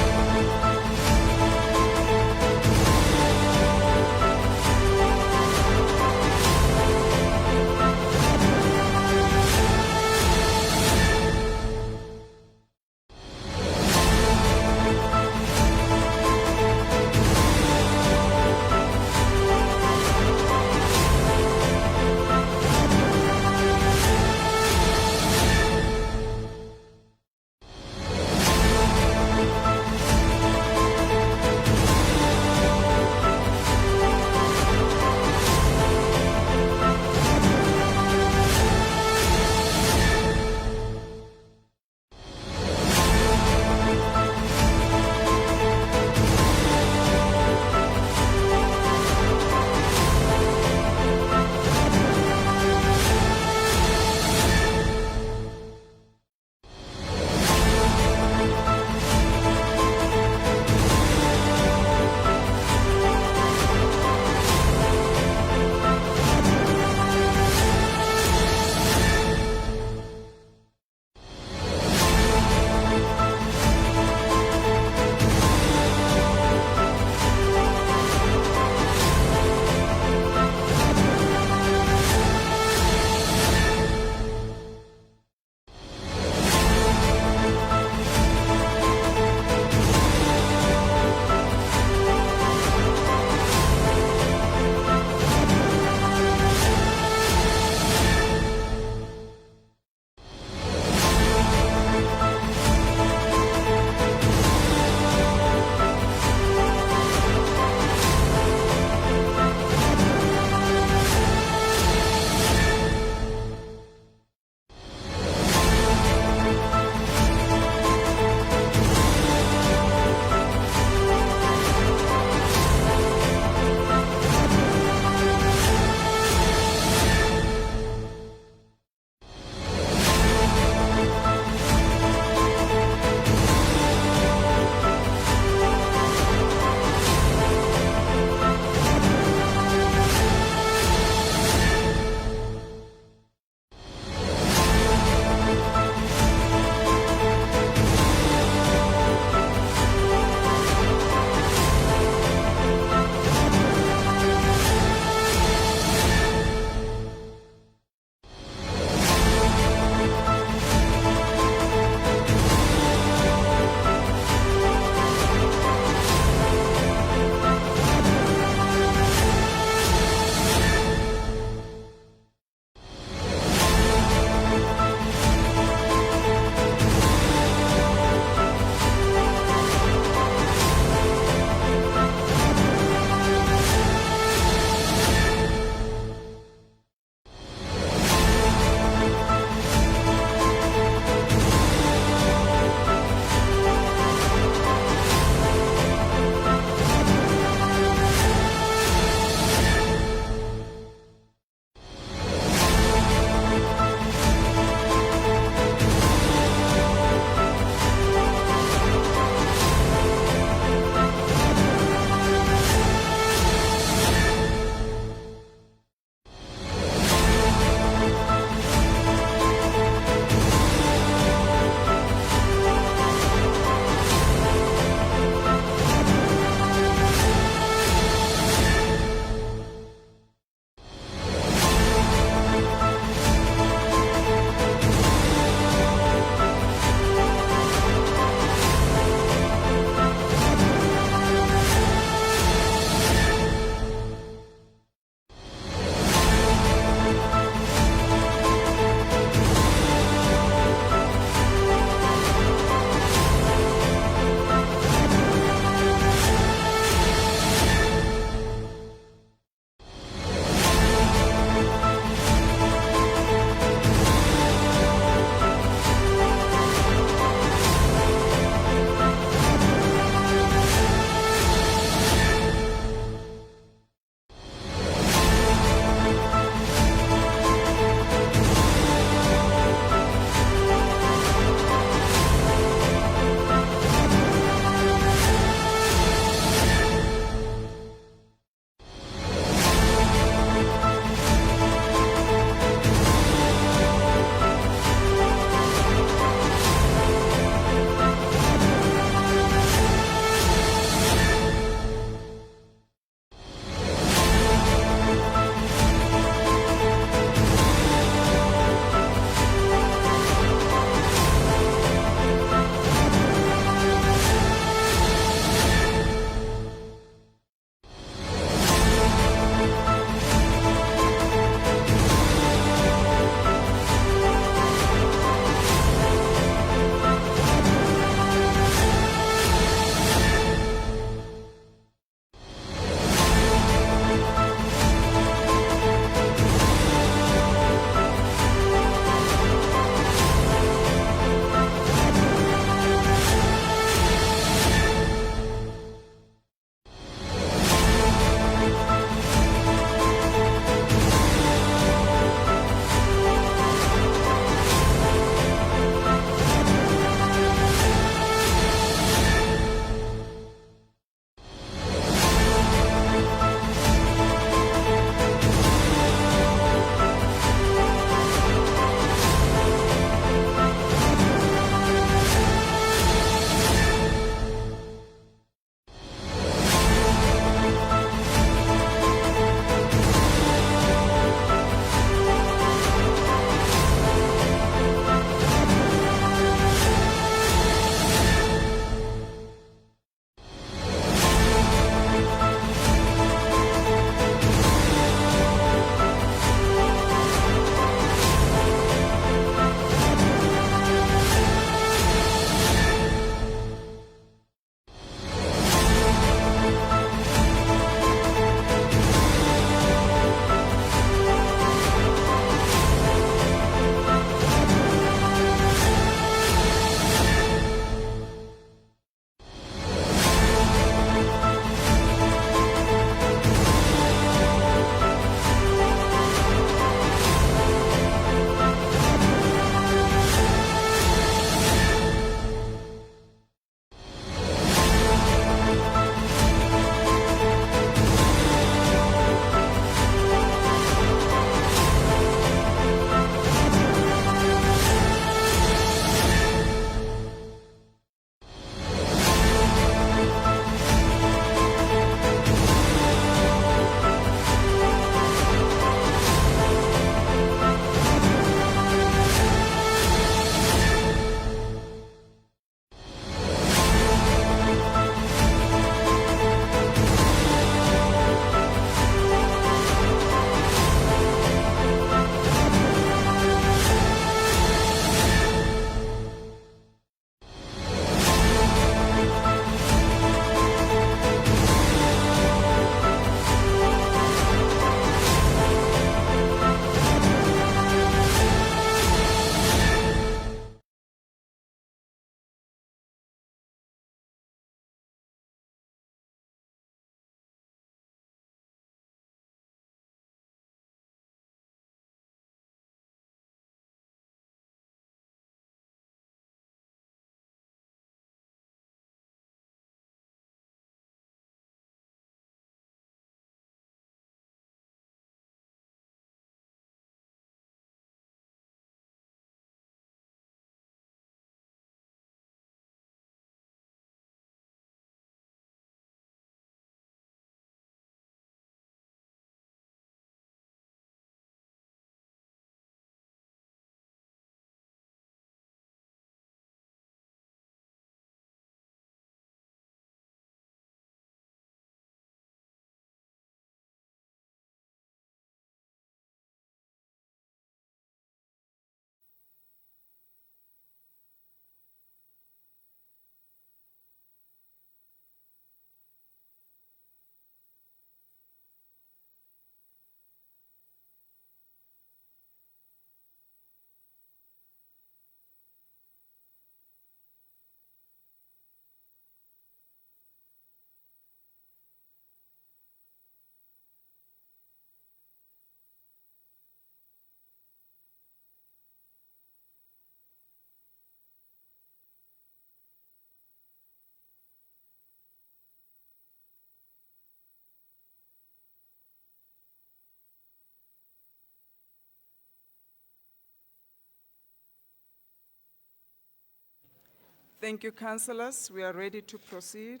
S2: Thank you, councillors. We are ready to proceed.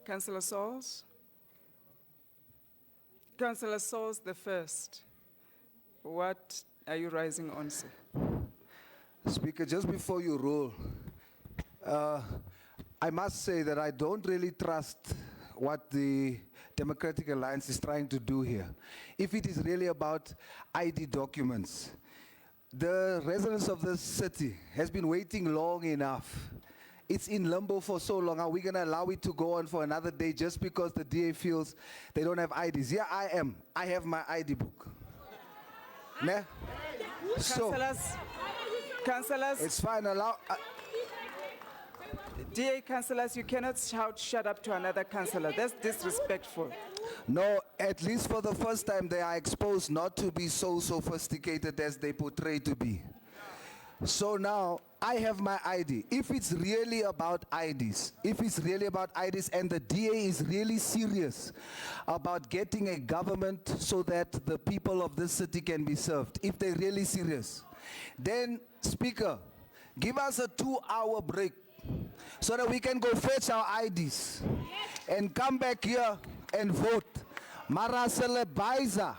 S2: Councillor Sauls. Councillor Sauls, the first. What are you rising on, sir?
S14: Speaker, just before you rule, I must say that I don't really trust what the Democratic Alliance is trying to do here. If it is really about ID documents, the residents of this city has been waiting long enough. It's in limbo for so long. Are we going to allow it to go on for another day just because the DA feels they don't have IDs? Here I am. I have my ID book. Ne? So,
S2: Councillors,
S14: it's fine. Allow.
S2: DA councillors, you cannot shout shut up to another councillor. That's disrespectful.
S14: No, at least for the first time, they are exposed not to be so sophisticated as they portray to be. So now, I have my ID. If it's really about IDs, and the DA is really serious about getting a government so that the people of this city can be served, if they're really serious, then, Speaker, give us a 2-hour break so that we can go fetch our IDs and come back here and vote. Marasele Baiza.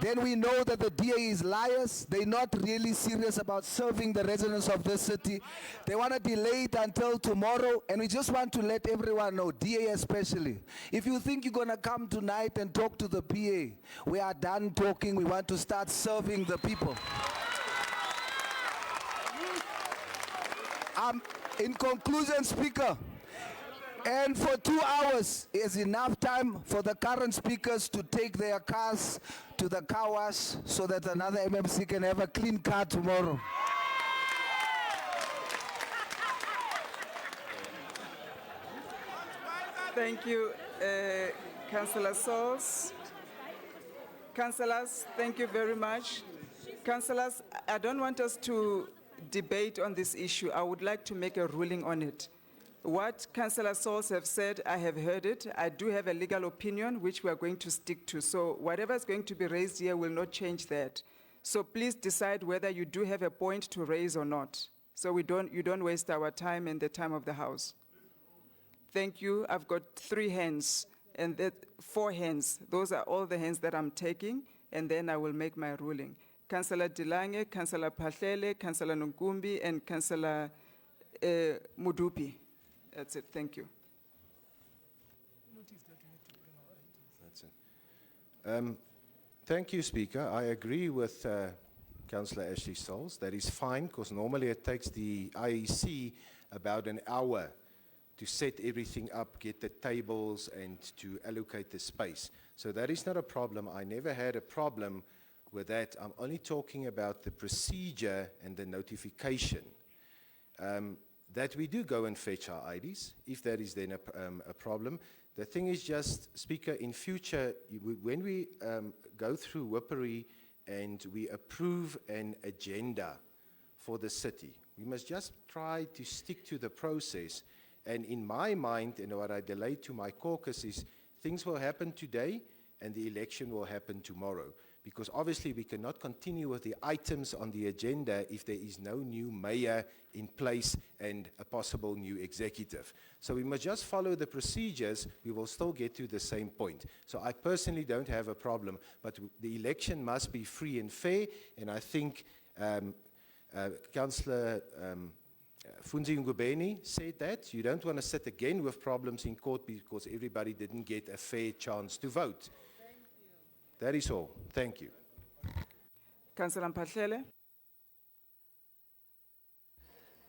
S14: Then we know that the DA is liars. They're not really serious about serving the residents of this city. They want to delay it until tomorrow, and we just want to let everyone know, DA especially, if you think you're going to come tonight and talk to the PA, we are done talking. We want to start serving the people. In conclusion, Speaker, and for 2 hours is enough time for the current speakers to take their cars to the car wash so that another MMC can have a clean car tomorrow.
S2: Thank you, Councillor Sauls. Councillors, thank you very much. Councillors, I don't want us to debate on this issue. I would like to make a ruling on it. What Councillor Sauls have said, I have heard it. I do have a legal opinion, which we are going to stick to. So whatever is going to be raised here will not change that. So please decide whether you do have a point to raise or not. So you don't waste our time and the time of the House. Thank you. I've got 3 hands and 4 hands. Those are all the hands that I'm taking, and then I will make my ruling. Councillor Dilange, Councillor Pahlele, Councillor Nkumbi, and Councillor Mudupi. That's it. Thank you.
S23: That's it. Thank you, Speaker. I agree with Councillor Ashley Sauls. That is fine, because normally it takes the IEC about an hour to set everything up, get the tables, and to allocate the space. So that is not a problem. I never had a problem with that. I'm only talking about the procedure and the notification. That we do go and fetch our IDs, if that is then a problem. The thing is just, Speaker, in future, when we go through Whippery and we approve an agenda for the city, we must just try to stick to the process. And in my mind, and what I delayed to my caucus is, things will happen today and the election will happen tomorrow. Because obviously we cannot continue with the items on the agenda if there is no new mayor in place and a possible new executive. So we must just follow the procedures. We will still get to the same point. So I personally don't have a problem, but the election must be free and fair, and I think Councillor Funzi Ngubeni said that. You don't want to sit again with problems in court because everybody didn't get a fair chance to vote. That is all. Thank you.
S2: Councillor Mphahlele.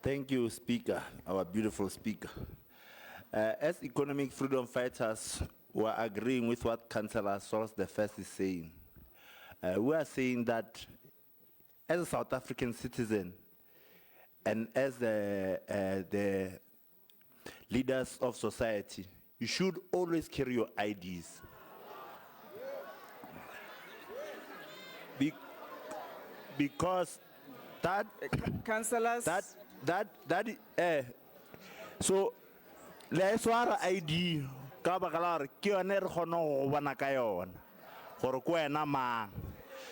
S1: Thank you, Speaker, our beautiful Speaker. As economic freedom fighters, we are agreeing with what Councillor Sauls the First is saying. We are saying that as a South African citizen and as the leaders of society, you should always carry your IDs. Because that
S2: councillors
S1: so le swara ID ka ba kala ke yone re gona go bona ka yona gore ko wena mang.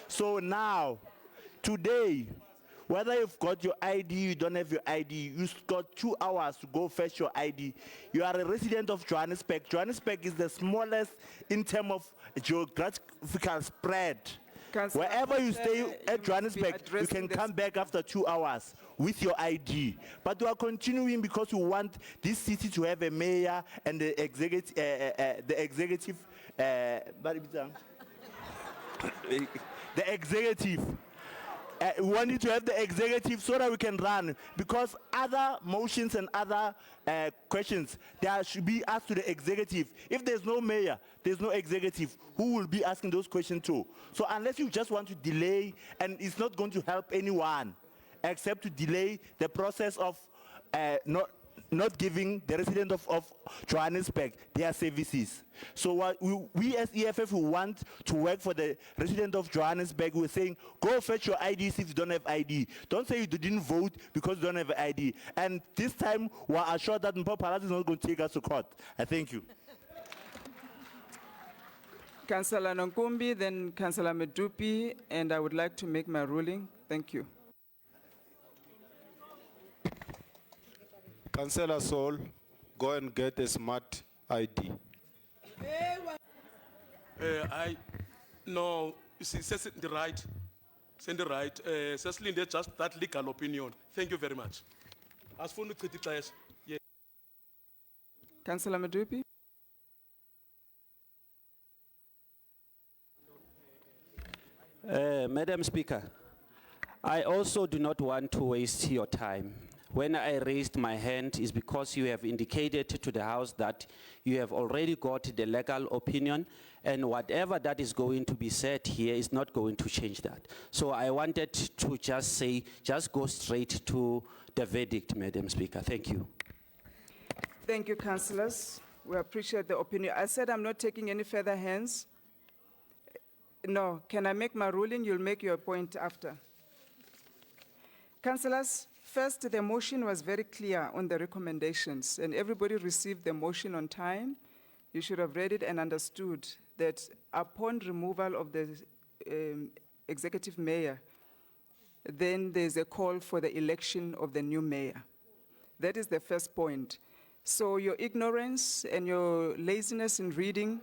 S1: So now, today, whether you've got your ID, you don't have your ID, you've got 2 hours to go fetch your ID. You are a resident of Johannesburg. Johannesburg is the smallest in terms of geographical spread.
S2: Councillor
S1: Wherever you stay
S2: Motshele, you must
S1: at
S2: be
S1: Johannesburg, you
S2: addressing
S1: can
S2: the
S1: come back after 2 hours with your ID. But we are continuing because we want this city to have a mayor and the executive, the executive. We want you to have the executive so that we can run, because other motions and other questions, there should be asked to the executive. If there's no mayor, there's no executive, who will be asking those questions to? So unless you just want to delay, and it's not going to help anyone, except to delay the process of not giving the resident of Johannesburg their services. So what we as EFF who want to work for the resident of Johannesburg, we're saying, go fetch your IDs if you don't have ID. Don't say you didn't vote because you don't have ID. And this time, we're assured that Mpho Palace is not going to take us to court. I thank you.
S2: Councillor Nonkumbi, then Councillor Medupi, and I would like to make my ruling. Thank you.
S8: Councillor Sol, go and get a smart ID.
S24: No, you see, says the right, send the right. Cecily, just that legal opinion. Thank you very much. As for the critics, yes.
S2: Councillor Medupi.
S9: Madam Speaker, I also do not want to waste your time. When I raised my hand is because you have indicated to the House that you have already got the legal opinion, and whatever that is going to be said here is not going to change that. So I wanted to just say, just go straight to the verdict, Madam Speaker. Thank you.
S2: Thank you, councillors. We appreciate the opinion. I said I'm not taking any further hands. No, can I make my ruling? You'll make your point after. Councillors, first, the motion was very clear on the recommendations, and everybody received the motion on time. You should have read it and understood that upon removal of the executive mayor, then there's a call for the election of the new mayor. That is the first point. So your ignorance and your laziness in reading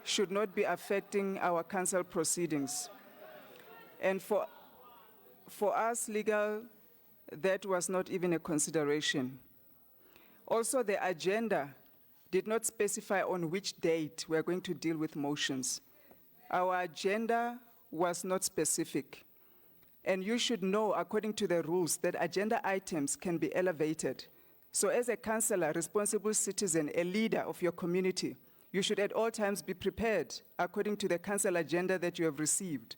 S2: should not be affecting our council proceedings. And for us, legal, that was not even a consideration. Also, the agenda did not specify on which date we are going to deal with motions. Our agenda was not specific. And you should know, according to the rules, that agenda items can be elevated. So as a councillor, responsible citizen, a leader of your community, you should at all times be prepared according to the council agenda that you have received.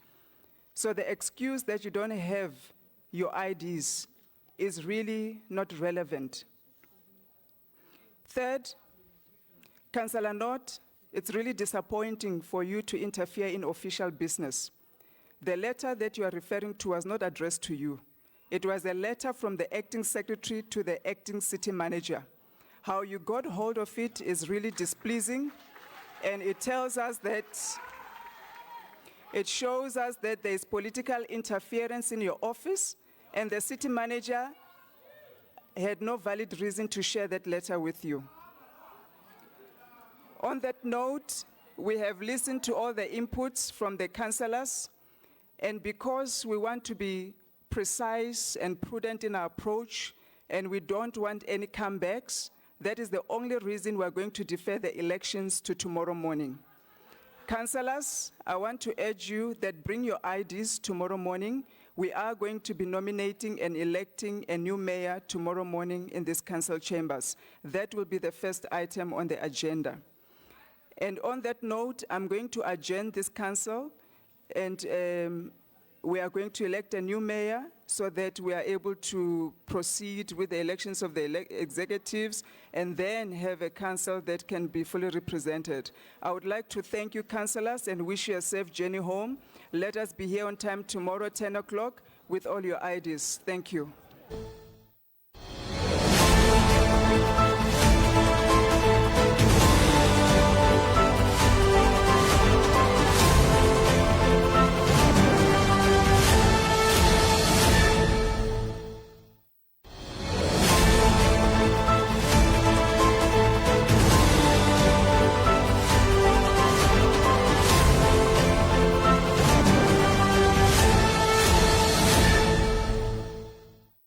S2: So the excuse that you don't have your IDs is really not relevant. Third, Councillor Nott, it's really disappointing for you to interfere in official business. The letter that you are referring to was not addressed to you. It was a letter from the acting secretary to the acting city manager. How you got hold of it is really displeasing, and it tells us that, it shows us that there is political interference in your office, and the city manager had no valid reason to share that letter with you. On that note, we have listened to all the inputs from the councillors, and because we want to be precise and prudent in our approach, and we don't want any comebacks, that is the only reason we're going to defer the elections to tomorrow morning. Councillors, I want to urge you that bring your IDs tomorrow morning. We are going to be nominating and electing a new mayor tomorrow morning in these council chambers. That will be the first item on the agenda. And on that note, I'm going to adjourn this council, and we are going to elect a new mayor so that we are able to proceed with the elections of the executives and then have a council that can be fully represented. I would like to thank you, councillors, and wish you a safe journey home. Let us be here on time tomorrow, 10 o'clock, with all your IDs. Thank you.